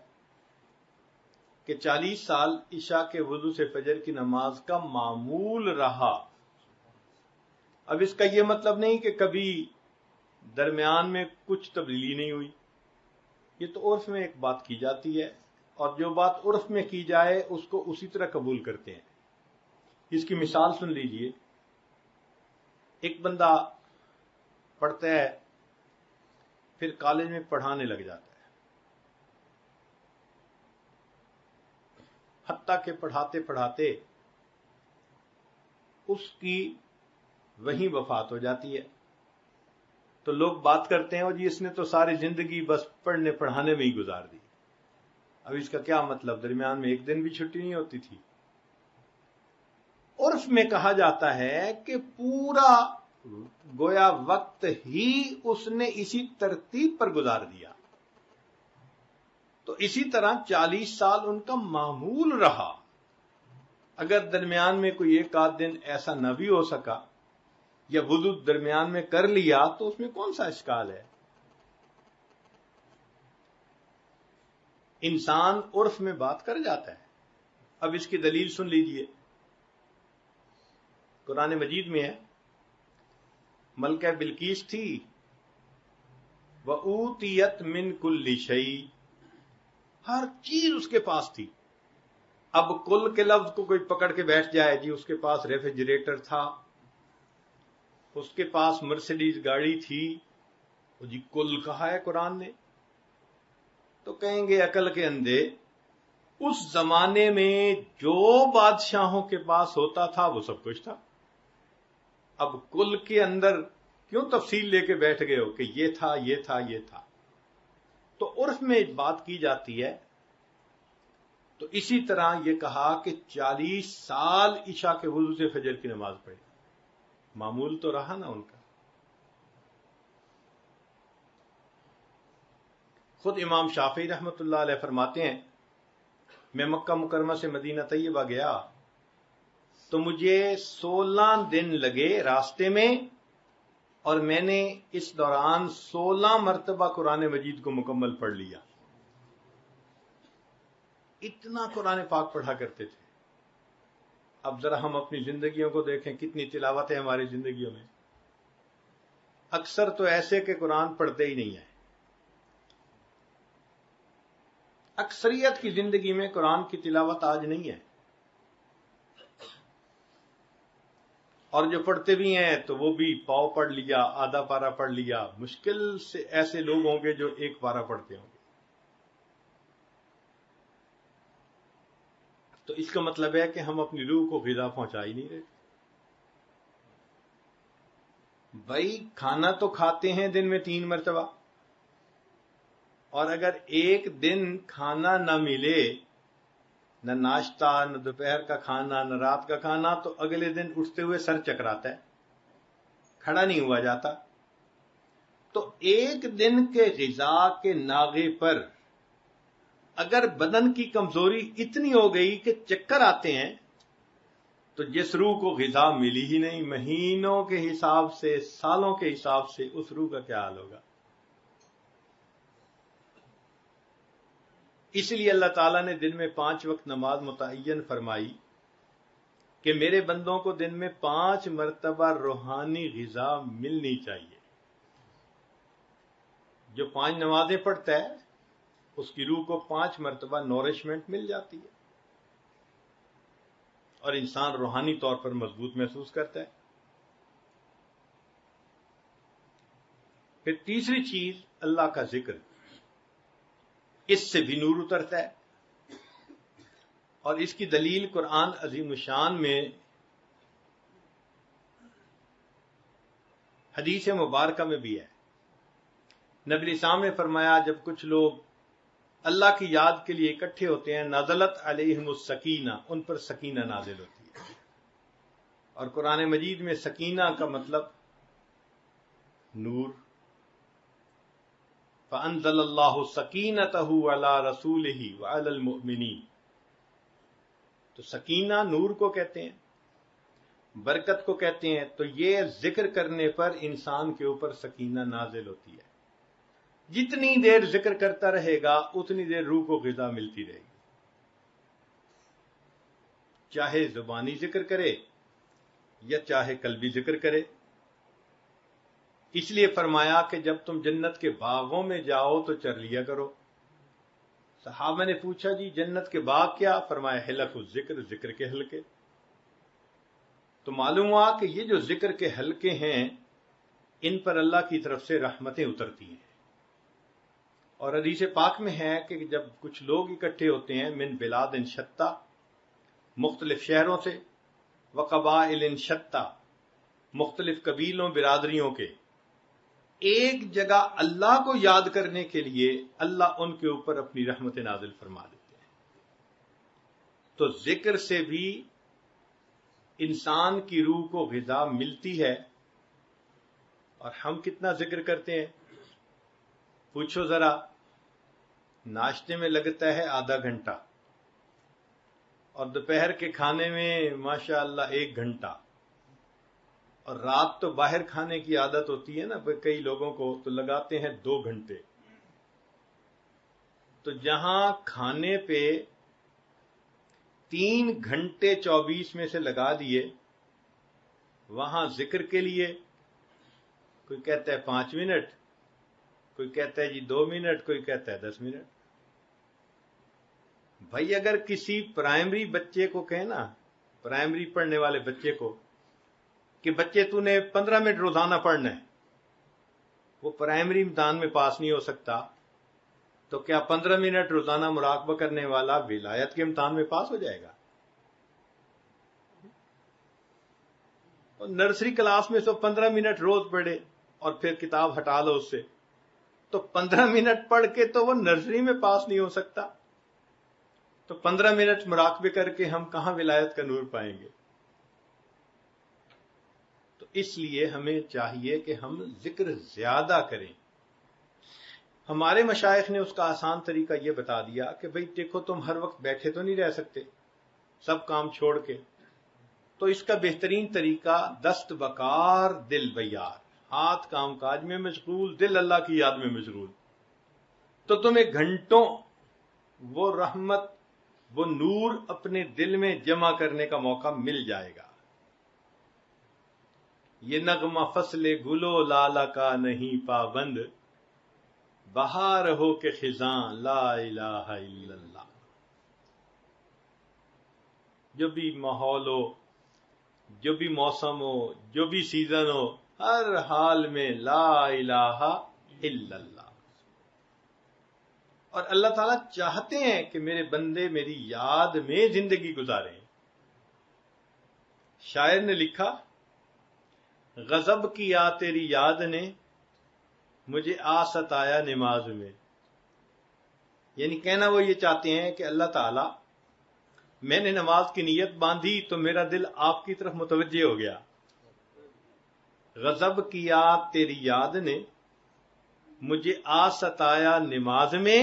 کہ 40 سال عشاء کے وضو سے فجر کی نماز کا معمول رہا۔ اب اس کا یہ مطلب نہیں کہ کبھی درمیان میں کچھ تبدیلی نہیں ہوئی، یہ تو عرف میں ایک بات کی جاتی ہے، اور جو بات عرف میں کی جائے اس کو اسی طرح قبول کرتے ہیں۔ اس کی مثال سن لیجئے، ایک بندہ پڑھتا ہے، پھر کالج میں پڑھانے لگ جاتا ہے، حتیٰ کہ پڑھاتے پڑھاتے اس کی وہیں وفات ہو جاتی ہے، تو لوگ بات کرتے ہیں، اور جی اس نے تو ساری زندگی بس پڑھنے پڑھانے میں ہی گزار دی۔ اب اس کا کیا مطلب؟ درمیان میں ایک دن بھی چھٹی نہیں ہوتی تھی۔ عرف میں کہا جاتا ہے کہ پورا گویا وقت ہی اس نے اسی ترتیب پر گزار دیا۔ تو اسی طرح 40 سال ان کا معمول رہا۔ اگر درمیان میں کوئی ایک آدھ دن ایسا نہ بھی ہو سکا یا وضو درمیان میں کر لیا تو اس میں کون سا اشکال ہے؟ انسان عرف میں بات کر جاتا ہے۔ اب اس کی دلیل سن لیجئے، قرآن مجید میں ہے، ملکہ بلقیس تھی، وَأُوتِيَتْ مِن كُلِّ شَيْءٍ، ہر چیز اس کے پاس تھی۔ اب کل کے لفظ کو کوئی پکڑ کے بیٹھ جائے، جی اس کے پاس ریفریجریٹر تھا، اس کے پاس مرسیڈیز گاڑی تھی، جی کل کہا ہے قرآن نے، تو کہیں گے عقل کے اندھے، اس زمانے میں جو بادشاہوں کے پاس ہوتا تھا وہ سب کچھ تھا، اب کل کے اندر کیوں تفصیل لے کے بیٹھ گئے ہو کہ یہ تھا یہ تھا یہ تھا؟ تو عرف میں بات کی جاتی ہے۔ تو اسی طرح یہ کہا کہ 40 سال عشاء کے وضو سے فجر کی نماز پڑھی، معمول تو رہا نا ان کا۔ خود امام شافعی رحمۃ اللہ علیہ فرماتے ہیں، میں مکہ مکرمہ سے مدینہ طیبہ گیا تو مجھے 16 دن لگے راستے میں، اور میں نے اس دوران 16 مرتبہ قرآن مجید کو مکمل پڑھ لیا۔ اتنا قرآن پاک پڑھا کرتے تھے۔ اب ذرا ہم اپنی زندگیوں کو دیکھیں، کتنی تلاوت ہے ہماری زندگیوں میں۔ اکثر تو ایسے کہ قرآن پڑھتے ہی نہیں ہیں۔ اکثریت کی زندگی میں قرآن کی تلاوت آج نہیں ہے، اور جو پڑھتے بھی ہیں تو وہ بھی پاؤ پڑھ لیا، آدھا پارہ پڑھ لیا، مشکل سے ایسے لوگ ہوں گے جو ایک پارہ پڑھتے ہوں گے۔ تو اس کا مطلب ہے کہ ہم اپنی روح کو غذا پہنچا ہی نہیں رہے۔ بھائی کھانا تو کھاتے ہیں دن میں 3 مرتبہ، اور اگر ایک دن کھانا نہ ملے، نہ ناشتہ، نہ دوپہر کا کھانا، نہ رات کا کھانا، تو اگلے دن اٹھتے ہوئے سر چکراتا ہے، کھڑا نہیں ہوا جاتا۔ تو ایک دن کے غذا کے ناغے پر اگر بدن کی کمزوری اتنی ہو گئی کہ چکر آتے ہیں، تو جس روح کو غذا ملی ہی نہیں، مہینوں کے حساب سے، سالوں کے حساب سے، اس روح کا کیا حال ہوگا؟ اس لیے اللہ تعالیٰ نے دن میں 5 وقت نماز متعین فرمائی کہ میرے بندوں کو دن میں 5 مرتبہ روحانی غذا ملنی چاہیے۔ جو 5 نمازیں پڑھتا ہے اس کی روح کو 5 مرتبہ نورشمنٹ مل جاتی ہے، اور انسان روحانی طور پر مضبوط محسوس کرتا ہے۔ پھر تیسری چیز اللہ کا ذکر، اس سے بھی نور اترتا ہے، اور اس کی دلیل قرآن عظیم الشان میں حدیث مبارکہ میں بھی ہے، نبی السلام نے فرمایا جب کچھ لوگ اللہ کی یاد کے لیے اکٹھے ہوتے ہیں نزلت علیہم السکینہ، ان پر سکینہ نازل ہوتی ہے. اور قرآن مجید میں سکینہ کا مطلب نور. فانزل اللہ سکینتہ علی رسولہ وعلی المؤمنین. تو سکینہ نور کو کہتے ہیں، برکت کو کہتے ہیں. تو یہ ذکر کرنے پر انسان کے اوپر سکینہ نازل ہوتی ہے. جتنی دیر ذکر کرتا رہے گا اتنی دیر روح کو غذا ملتی رہے گی، چاہے زبانی ذکر کرے یا چاہے قلبی ذکر کرے. اس لیے فرمایا کہ جب تم جنت کے باغوں میں جاؤ تو چر لیا کرو. صحابہ نے پوچھا جی جنت کے باغ کیا؟ فرمایا حلق الذکر، ذکر کے حلقے. تو معلوم ہوا کہ یہ جو ذکر کے حلقے ہیں ان پر اللہ کی طرف سے رحمتیں اترتی ہیں. اور حدیث پاک میں ہے کہ جب کچھ لوگ اکٹھے ہوتے ہیں من بلاد شتیٰ، مختلف شہروں سے، وقبائل شتیٰ، مختلف قبیلوں برادریوں کے، ایک جگہ اللہ کو یاد کرنے کے لیے اللہ ان کے اوپر اپنی رحمت نازل فرما دیتے ہیں. تو ذکر سے بھی انسان کی روح کو غذا ملتی ہے. اور ہم کتنا ذکر کرتے ہیں پوچھو ذرا. ناشتے میں لگتا ہے آدھا گھنٹہ، اور دوپہر کے کھانے میں ماشاءاللہ 1 گھنٹہ، اور رات تو باہر کھانے کی عادت ہوتی ہے نا کئی لوگوں کو، تو لگاتے ہیں 2 گھنٹے. تو جہاں کھانے پہ 3 گھنٹے 24 میں سے لگا دیے، وہاں ذکر کے لیے کوئی کہتا ہے 5 منٹ، کوئی کہتا ہے جی 2 منٹ، کوئی کہتا ہے 10 منٹ. بھائی اگر کسی پرائمری بچے کو کہے نا، پرائمری پڑھنے والے بچے کو کہ بچے تو نے 15 منٹ روزانہ پڑھنا ہے، وہ پرائمری امتحان میں پاس نہیں ہو سکتا، تو کیا 15 منٹ روزانہ مراقبہ کرنے والا ولایت کے امتحان میں پاس ہو جائے گا؟ اور نرسری کلاس میں تو 15 منٹ روز پڑھے اور پھر کتاب ہٹا لو اس سے، تو 15 منٹ پڑھ کے تو وہ نرسری میں پاس نہیں ہو سکتا. تو 15 منٹ مراقبے کر کے ہم کہاں ولایت کا نور پائیں گے؟ تو اس لیے ہمیں چاہیے کہ ہم ذکر زیادہ کریں. ہمارے مشائخ نے اس کا آسان طریقہ یہ بتا دیا کہ بھئی دیکھو تم ہر وقت بیٹھے تو نہیں رہ سکتے سب کام چھوڑ کے، تو اس کا بہترین طریقہ دست بکار دل بیار، ہاتھ کام کاج میں مشغول، دل اللہ کی یاد میں مشغول. تو تمہیں گھنٹوں وہ رحمت، وہ نور اپنے دل میں جمع کرنے کا موقع مل جائے گا. یہ نغمہ فصل گلو لالا کا نہیں پابند، بہار ہو کے خزاں لا الہ الا اللہ. جو بھی ماحول ہو، جو بھی موسم ہو، جو بھی سیزن ہو، ہر حال میں لا الہ الا اللہ. اور اللہ تعالیٰ چاہتے ہیں کہ میرے بندے میری یاد میں زندگی گزاریں. شاعر نے لکھا غضب کیا تیری یاد نے مجھے آ ستایا نماز میں. یعنی کہنا وہ یہ چاہتے ہیں کہ اللہ تعالیٰ میں نے نماز کی نیت باندھی تو میرا دل آپ کی طرف متوجہ ہو گیا. غضب کیا تیری یاد نے مجھے آ ستایا نماز میں،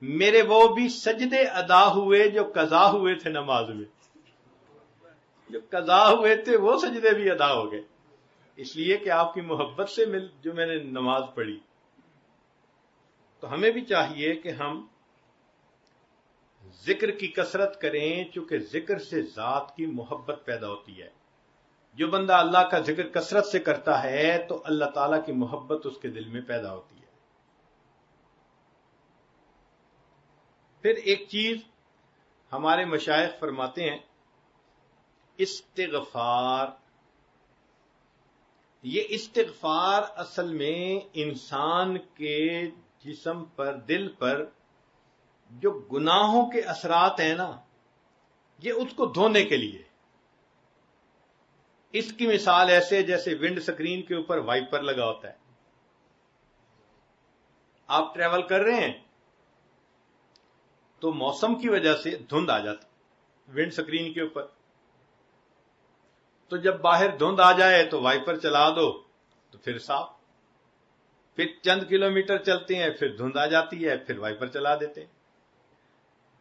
میرے وہ بھی سجدے ادا ہوئے جو قضا ہوئے تھے نماز میں. جو قضا ہوئے تھے وہ سجدے بھی ادا ہو گئے، اس لیے کہ آپ کی محبت سے جو میں نے نماز پڑھی. تو ہمیں بھی چاہیے کہ ہم ذکر کی کثرت کریں، چونکہ ذکر سے ذات کی محبت پیدا ہوتی ہے. جو بندہ اللہ کا ذکر کثرت سے کرتا ہے تو اللہ تعالیٰ کی محبت اس کے دل میں پیدا ہوتی ہے. پھر ایک چیز ہمارے مشائخ فرماتے ہیں، استغفار. یہ استغفار اصل میں انسان کے جسم پر، دل پر جو گناہوں کے اثرات ہیں نا، یہ اس کو دھونے کے لیے. اس کی مثال ایسے جیسے ونڈ سکرین کے اوپر وائپر لگا ہوتا ہے. آپ ٹریول کر رہے ہیں تو موسم کی وجہ سے دھند آ جاتی ونڈ سکرین کے اوپر. تو جب باہر دھند آ جائے تو وائپر چلا دو تو پھر صاف. پھر چند کلومیٹر چلتے ہیں پھر دھند آ جاتی ہے پھر وائپر چلا دیتے ہیں.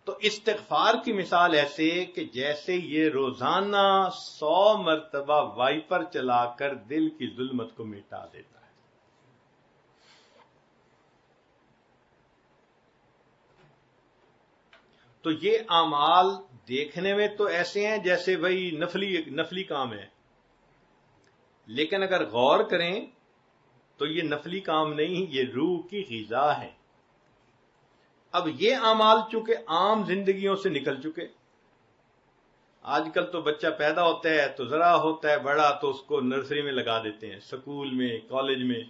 تو استغفار کی مثال ایسے کہ جیسے یہ روزانہ 100 مرتبہ وائپر چلا کر دل کی ظلمت کو مٹا دیتا ہے. تو یہ اعمال دیکھنے میں تو ایسے ہیں جیسے بھائی نفلی کام ہے، لیکن اگر غور کریں تو یہ نفلی کام نہیں، یہ روح کی غذا ہے. اب یہ اعمال چونکہ عام زندگیوں سے نکل چکے. آج کل تو بچہ پیدا ہوتا ہے تو ذرا ہوتا ہے بڑا تو اس کو نرسری میں لگا دیتے ہیں، سکول میں، کالج میں.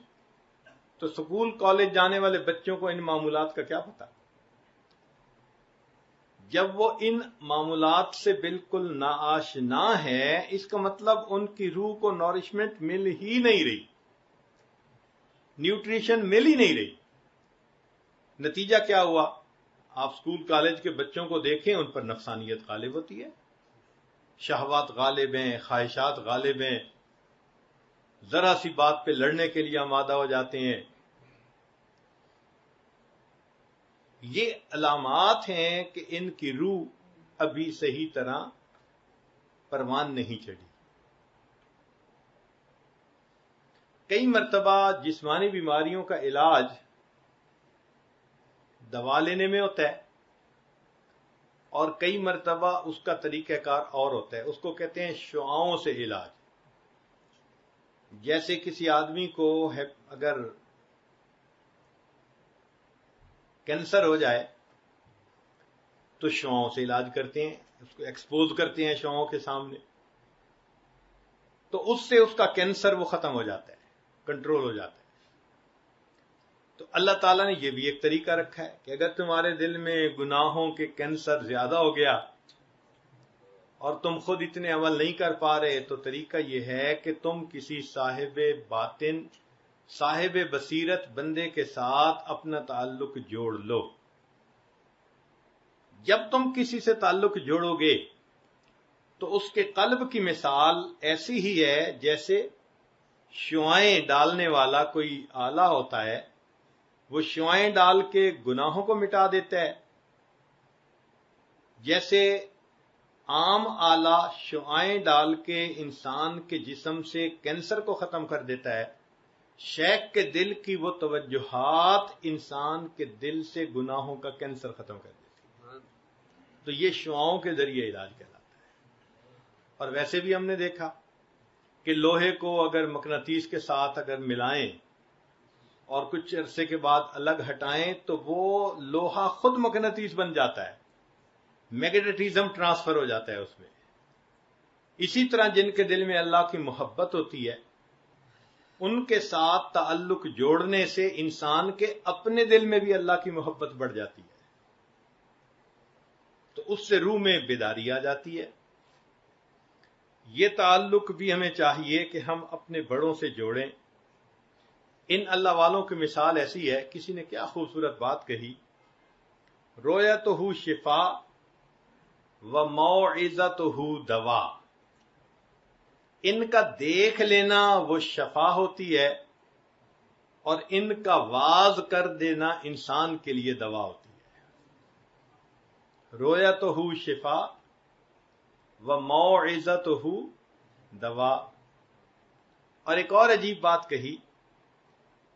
تو سکول کالج جانے والے بچوں کو ان معمولات کا کیا پتا؟ جب وہ ان معمولات سے بالکل ناآشنا ہے، اس کا مطلب ان کی روح کو نورشمنٹ مل ہی نہیں رہی، نیوٹریشن مل ہی نہیں رہی. نتیجہ کیا ہوا؟ آپ سکول کالج کے بچوں کو دیکھیں، ان پر نفسانیت غالب ہوتی ہے، شہوات غالب ہیں، خواہشات غالب ہیں، ذرا سی بات پہ لڑنے کے لیے آمادہ ہو جاتے ہیں. یہ علامات ہیں کہ ان کی روح ابھی صحیح طرح پروان نہیں چڑھی. کئی مرتبہ جسمانی بیماریوں کا علاج دوا لینے میں ہوتا ہے، اور کئی مرتبہ اس کا طریقہ کار اور ہوتا ہے. اس کو کہتے ہیں شعاعوں سے علاج. جیسے کسی آدمی کو اگر کینسر ہو جائے تو شعاعوں سے علاج کرتے ہیں، اس کو ایکسپوز کرتے ہیں شعاعوں کے سامنے، تو اس سے اس کا کینسر وہ ختم ہو جاتا ہے، کنٹرول ہو جاتا ہے. تو اللہ تعالیٰ نے یہ بھی ایک طریقہ رکھا ہے کہ اگر تمہارے دل میں گناہوں کے کینسر زیادہ ہو گیا اور تم خود اتنے عمل نہیں کر پا رہے، تو طریقہ یہ ہے کہ تم کسی صاحب باطن، صاحب بصیرت بندے کے ساتھ اپنا تعلق جوڑ لو. جب تم کسی سے تعلق جوڑو گے تو اس کے قلب کی مثال ایسی ہی ہے جیسے شعاعیں ڈالنے والا کوئی آلہ ہوتا ہے، وہ شعاعیں ڈال کے گناہوں کو مٹا دیتا ہے. جیسے عام آلہ شعاعیں ڈال کے انسان کے جسم سے کینسر کو ختم کر دیتا ہے، شیخ کے دل کی وہ توجہات انسان کے دل سے گناہوں کا کینسر ختم کر دیتی ہے. تو یہ شعاعوں کے ذریعے علاج کہلاتا ہے. اور ویسے بھی ہم نے دیکھا کہ لوہے کو اگر مقناطیس کے ساتھ اگر ملائیں اور کچھ عرصے کے بعد الگ ہٹائیں تو وہ لوہا خود مقناطیس بن جاتا ہے، میگنیٹزم ٹرانسفر ہو جاتا ہے اس میں. اسی طرح جن کے دل میں اللہ کی محبت ہوتی ہے، ان کے ساتھ تعلق جوڑنے سے انسان کے اپنے دل میں بھی اللہ کی محبت بڑھ جاتی ہے، تو اس سے روح میں بیداری آ جاتی ہے. یہ تعلق بھی ہمیں چاہیے کہ ہم اپنے بڑوں سے جوڑیں. ان اللہ والوں کی مثال ایسی ہے، کسی نے کیا خوبصورت بات کہی، رویتہ شفا و موعظتہ دوا. ان کا دیکھ لینا وہ شفا ہوتی ہے اور ان کا واز کر دینا انسان کے لیے دوا ہوتی ہے. رویتہ شفا و موعظتہ دوا. اور ایک اور عجیب بات کہی،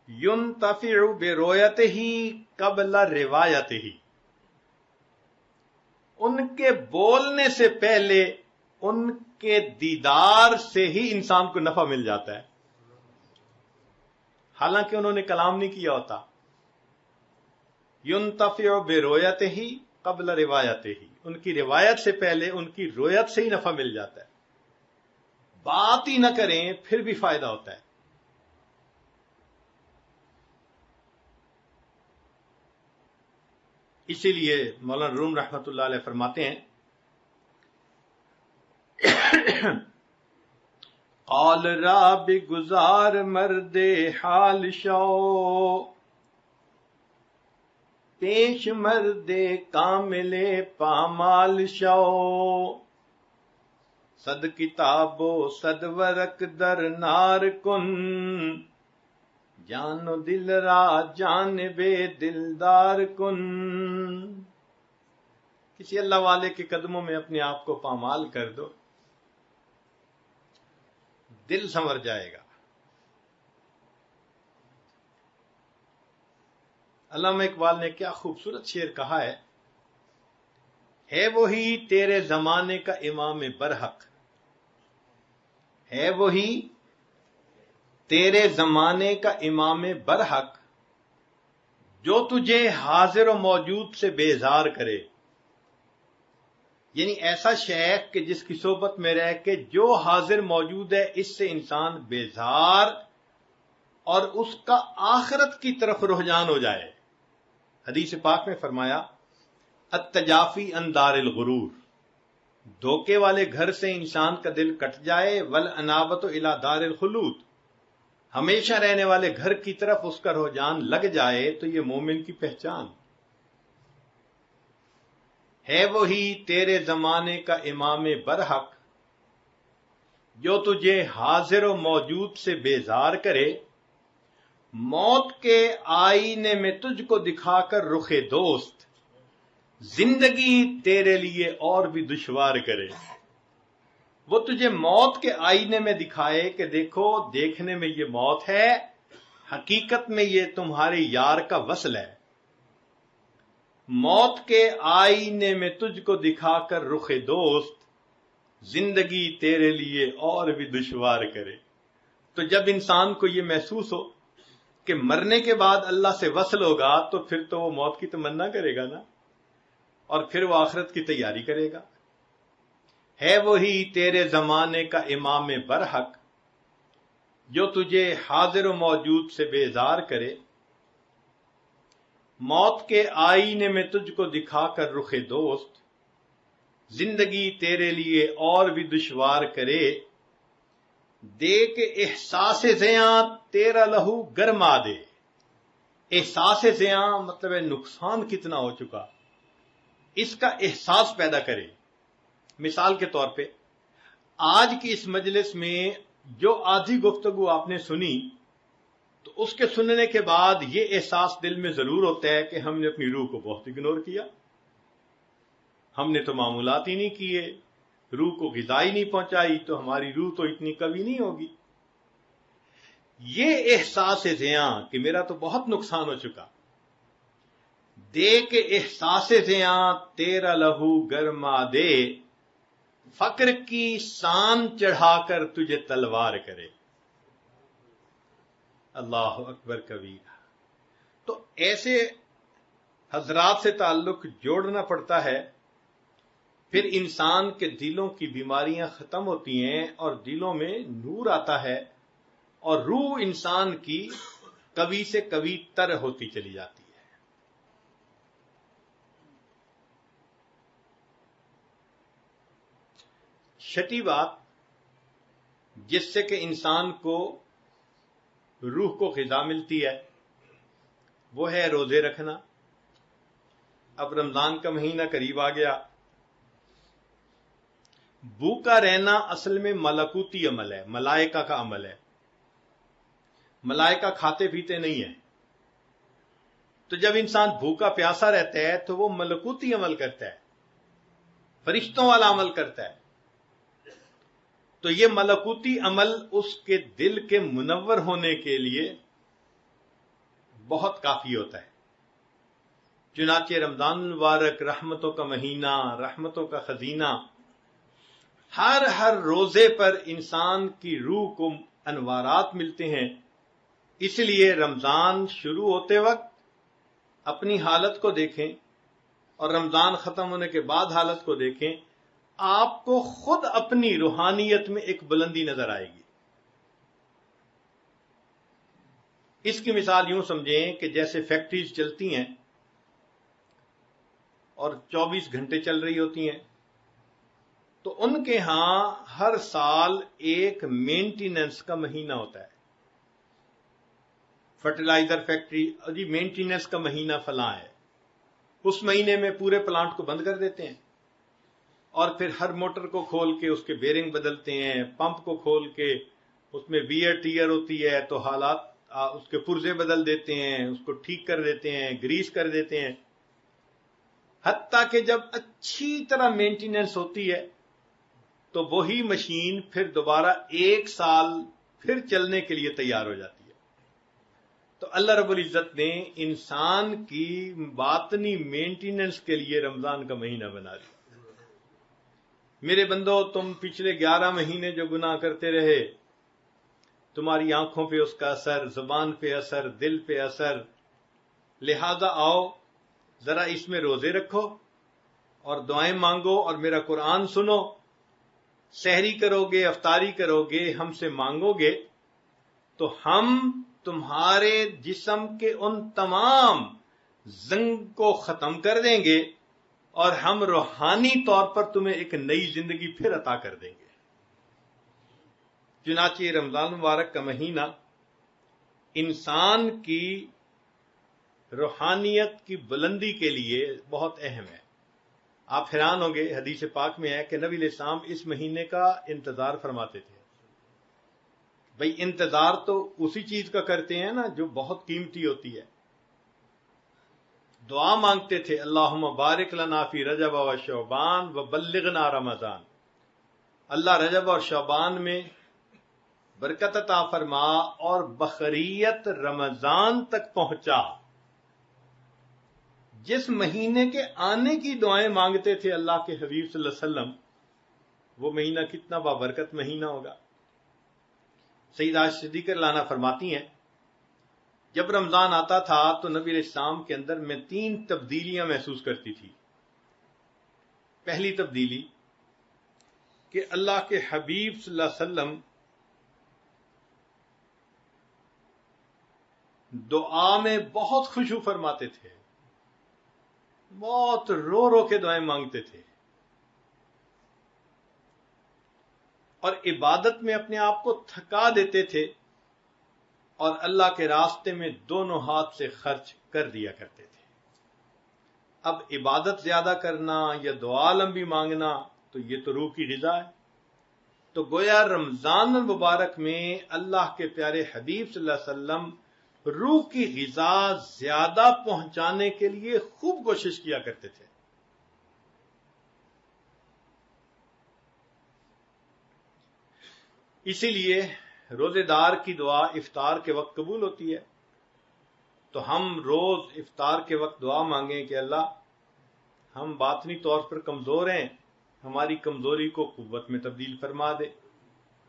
ينتفع برؤیتہ قبل روایتہ. ان کے بولنے سے پہلے ان کے دیدار سے ہی انسان کو نفع مل جاتا ہے، حالانکہ انہوں نے کلام نہیں کیا ہوتا. ينتفع برؤیتہ قبل روایتہ، ان کی روایت سے پہلے ان کی رویت سے ہی نفع مل جاتا ہے. بات ہی نہ کریں پھر بھی فائدہ ہوتا ہے. اسی لیے مولانا روم رحمۃ اللہ علیہ فرماتے ہیں قال را بگزار مرد حال شو، پیش مرد کامل پامال شو، صد کتاب و صد ورق در نار کن، جان و دل را جانب دلدار کن۔ کسی اللہ والے کے قدموں میں اپنے آپ کو پامال کر دو، دل سنور جائے گا۔ علامہ اقبال نے کیا خوبصورت شعر کہا ہے وہی تیرے زمانے کا امام برحق، ہے وہی تیرے زمانے کا امام برحق، جو تجھے حاضر و موجود سے بیزار کرے۔ یعنی ایسا شیخ کہ جس کی صحبت میں رہ کے جو حاضر موجود ہے اس سے انسان بیزار اور اس کا آخرت کی طرف رجحان ہو جائے۔ حدیث پاک میں فرمایا التجافی عن دار الغرور، دھوکے والے گھر سے انسان کا دل کٹ جائے، والانابۃ الی دار الخلود، ہمیشہ رہنے والے گھر کی طرف اس کا رجحان لگ جائے تو یہ مومن کی پہچان ہے۔ وہی تیرے زمانے کا امام برحق، جو تجھے حاضر و موجود سے بیزار کرے، موت کے آئینے میں تجھ کو دکھا کر رخ دوست، زندگی تیرے لیے اور بھی دشوار کرے۔ وہ تجھے موت کے آئینے میں دکھائے کہ دیکھو، دیکھنے میں یہ موت ہے، حقیقت میں یہ تمہارے یار کا وصل ہے۔ موت کے آئینے میں تجھ کو دکھا کر رخ دوست، زندگی تیرے لیے اور بھی دشوار کرے۔ تو جب انسان کو یہ محسوس ہو کہ مرنے کے بعد اللہ سے وصل ہوگا تو پھر تو وہ موت کی تمنا کرے گا نا، اور پھر وہ آخرت کی تیاری کرے گا۔ ہے وہی تیرے زمانے کا امام برحق، جو تجھے حاضر و موجود سے بیزار کرے، موت کے آئینے میں تجھ کو دکھا کر رخ دوست، زندگی تیرے لیے اور بھی دشوار کرے، دے کے احساس زیاں تیرا لہو گرما دے۔ احساس زیاں مطلب ہے نقصان کتنا ہو چکا، اس کا احساس پیدا کرے۔ مثال کے طور پہ آج کی اس مجلس میں جو آدھی گفتگو آپ نے سنی تو اس کے سننے کے بعد یہ احساس دل میں ضرور ہوتا ہے کہ ہم نے اپنی روح کو بہت اگنور کیا، ہم نے تو معمولات ہی نہیں کیے، روح کو غذا ہی نہیں پہنچائی، تو ہماری روح تو اتنی قوی نہیں ہوگی۔ یہ احساس زیاں کہ میرا تو بہت نقصان ہو چکا، دے کے احساس زیاں تیرا لہو گرما دے، فقر کی سان چڑھا کر تجھے تلوار کرے۔ اللہ اکبر کبیرہ۔ تو ایسے حضرات سے تعلق جوڑنا پڑتا ہے، پھر انسان کے دلوں کی بیماریاں ختم ہوتی ہیں اور دلوں میں نور آتا ہے، اور روح انسان کی قوی سے قوی تر ہوتی چلی جاتی ہے۔ چھٹی بات جس سے کہ انسان کو روح کو غذا ملتی ہے وہ ہے روزے رکھنا۔ اب رمضان کا مہینہ قریب آ گیا۔ بھوکا رہنا اصل میں ملکوتی عمل ہے، ملائکہ کا عمل ہے۔ ملائکہ کھاتے پیتے نہیں ہیں، تو جب انسان بھوکا پیاسا رہتا ہے تو وہ ملکوتی عمل کرتا ہے، فرشتوں والا عمل کرتا ہے۔ تو یہ ملکوتی عمل اس کے دل کے منور ہونے کے لیے بہت کافی ہوتا ہے۔ چنانچہ رمضان المبارک رحمتوں کا مہینہ، رحمتوں کا خزینہ، ہر روزے پر انسان کی روح کو انوارات ملتے ہیں۔ اس لیے رمضان شروع ہوتے وقت اپنی حالت کو دیکھیں اور رمضان ختم ہونے کے بعد حالت کو دیکھیں، آپ کو خود اپنی روحانیت میں ایک بلندی نظر آئے گی۔ اس کی مثال یوں سمجھیں کہ جیسے فیکٹریز چلتی ہیں اور 24 گھنٹے چل رہی ہوتی ہیں، تو ان کے ہاں ہر سال ایک مینٹیننس کا مہینہ ہوتا ہے. فرٹیلائزر فیکٹری جی مینٹیننس کا مہینہ فلاں ہے، اس مہینے میں پورے پلانٹ کو بند کر دیتے ہیں اور پھر ہر موٹر کو کھول کے اس کے بیرنگ بدلتے ہیں، پمپ کو کھول کے اس میں ویئر ٹیئر ہوتی ہے تو حالات اس کے پرزے بدل دیتے ہیں، اس کو ٹھیک کر دیتے ہیں، گریس کر دیتے ہیں، حتیٰ کہ جب اچھی طرح مینٹیننس ہوتی ہے تو وہی مشین پھر دوبارہ 1 سال پھر چلنے کے لیے تیار ہو جاتی ہے. تو اللہ رب العزت نے انسان کی باطنی مینٹیننس کے لیے رمضان کا مہینہ بنا دیا. میرے بندو، تم پچھلے 11 مہینے جو گناہ کرتے رہے، تمہاری آنکھوں پہ اس کا اثر، زبان پہ اثر، دل پہ اثر، لہذا آؤ ذرا اس میں روزے رکھو اور دعائیں مانگو اور میرا قرآن سنو. سحری کرو گے، افطاری کرو گے، ہم سے مانگو گے تو ہم تمہارے جسم کے ان تمام زنگ کو ختم کر دیں گے اور ہم روحانی طور پر تمہیں ایک نئی زندگی پھر عطا کر دیں گے. چنانچہ رمضان مبارک کا مہینہ انسان کی روحانیت کی بلندی کے لیے بہت اہم ہے. آپ حیران ہوں گے، حدیث پاک میں ہے کہ نبی علیہ السلام اس مہینے کا انتظار فرماتے تھے. بھئی انتظار تو اسی چیز کا کرتے ہیں نا جو بہت قیمتی ہوتی ہے. دعا مانگتے تھے، اللہم بارک لنا فی رجب و شعبان و بلغنا رمضان. اللہ رجب اور شعبان میں برکت عطا فرما اور بخیریت رمضان تک پہنچا. جس مہینے کے آنے کی دعائیں مانگتے تھے اللہ کے حبیب صلی اللہ علیہ وسلم، وہ مہینہ کتنا بابرکت مہینہ ہوگا. سیدہ صدیقہ لانا فرماتی ہیں جب رمضان آتا تھا تو نبی علیہ السلام کے اندر میں 3 تبدیلیاں محسوس کرتی تھی. پہلی تبدیلی کہ اللہ کے حبیب صلی اللہ علیہ وسلم دعا میں بہت خشوع فرماتے تھے، بہت رو رو کے دعائیں مانگتے تھے اور عبادت میں اپنے آپ کو تھکا دیتے تھے اور اللہ کے راستے میں دونوں ہاتھ سے خرچ کر دیا کرتے تھے. اب عبادت زیادہ کرنا یا دعا لمبی مانگنا تو یہ تو روح کی غذا ہے. تو گویا رمضان المبارک میں اللہ کے پیارے حبیب صلی اللہ علیہ وسلم روح کی غذا زیادہ پہنچانے کے لیے خوب کوشش کیا کرتے تھے. اسی لیے روزے دار کی دعا افطار کے وقت قبول ہوتی ہے. تو ہم روز افطار کے وقت دعا مانگیں کہ اللہ ہم باطنی طور پر کمزور ہیں، ہماری کمزوری کو قوت میں تبدیل فرما دے،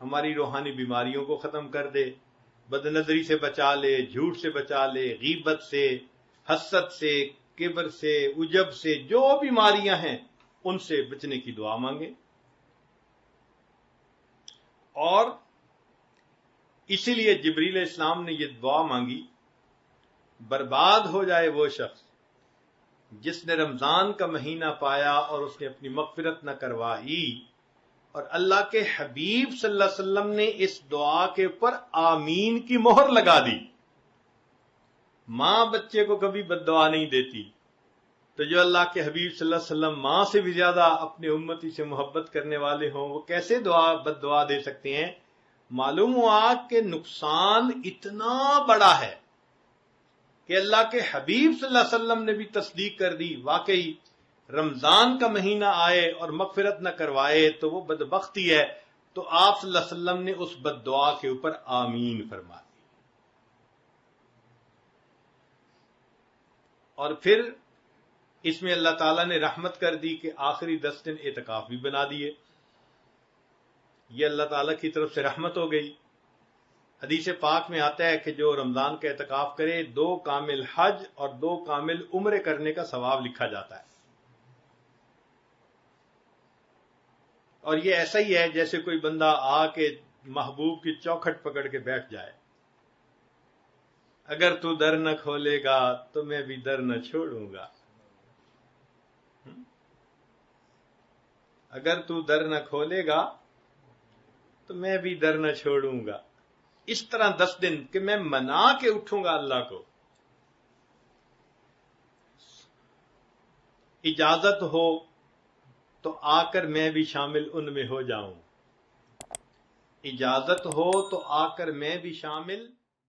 ہماری روحانی بیماریوں کو ختم کر دے، بد نظری سے بچا لے، جھوٹ سے بچا لے، غیبت سے، حسد سے، کبر سے، عجب سے، جو بیماریاں ہیں ان سے بچنے کی دعا مانگیں. اور اسی لیے جبریل علیہ السلام نے یہ دعا مانگی، برباد ہو جائے وہ شخص جس نے رمضان کا مہینہ پایا اور اس نے اپنی مغفرت نہ کروائی. اور اللہ کے حبیب صلی اللہ علیہ وسلم نے اس دعا کے اوپر آمین کی مہر لگا دی. ماں بچے کو کبھی بد دعا نہیں دیتی، تو جو اللہ کے حبیب صلی اللہ علیہ وسلم ماں سے بھی زیادہ اپنے امتی سے محبت کرنے والے ہوں، وہ کیسے بد دعا دے سکتے ہیں؟ معلوم ہوا کہ نقصان اتنا بڑا ہے کہ اللہ کے حبیب صلی اللہ علیہ وسلم نے بھی تصدیق کر دی، واقعی رمضان کا مہینہ آئے اور مغفرت نہ کروائے تو وہ بدبختی ہے. تو آپ صلی اللہ علیہ وسلم نے اس بد دعا کے اوپر آمین فرما دی. اور پھر اس میں اللہ تعالیٰ نے رحمت کر دی کہ آخری 10 دن اعتکاف بھی بنا دیے. یہ اللہ تعالیٰ کی طرف سے رحمت ہو گئی. حدیث پاک میں آتا ہے کہ جو رمضان کا اعتکاف کرے 2 کامل حج اور 2 کامل عمرے کرنے کا ثواب لکھا جاتا ہے. اور یہ ایسا ہی ہے جیسے کوئی بندہ آ کے محبوب کی چوکھٹ پکڑ کے بیٹھ جائے، اگر تو در نہ کھولے گا تو میں بھی در نہ چھوڑوں گا. اگر تو در نہ کھولے گا تو میں بھی در نہ چھوڑوں گا. اس طرح 10 دن کہ میں منا کے اٹھوں گا اللہ کو. اجازت ہو تو آ کر میں بھی شامل ان میں ہو جاؤں. اجازت ہو تو آ کر میں بھی شامل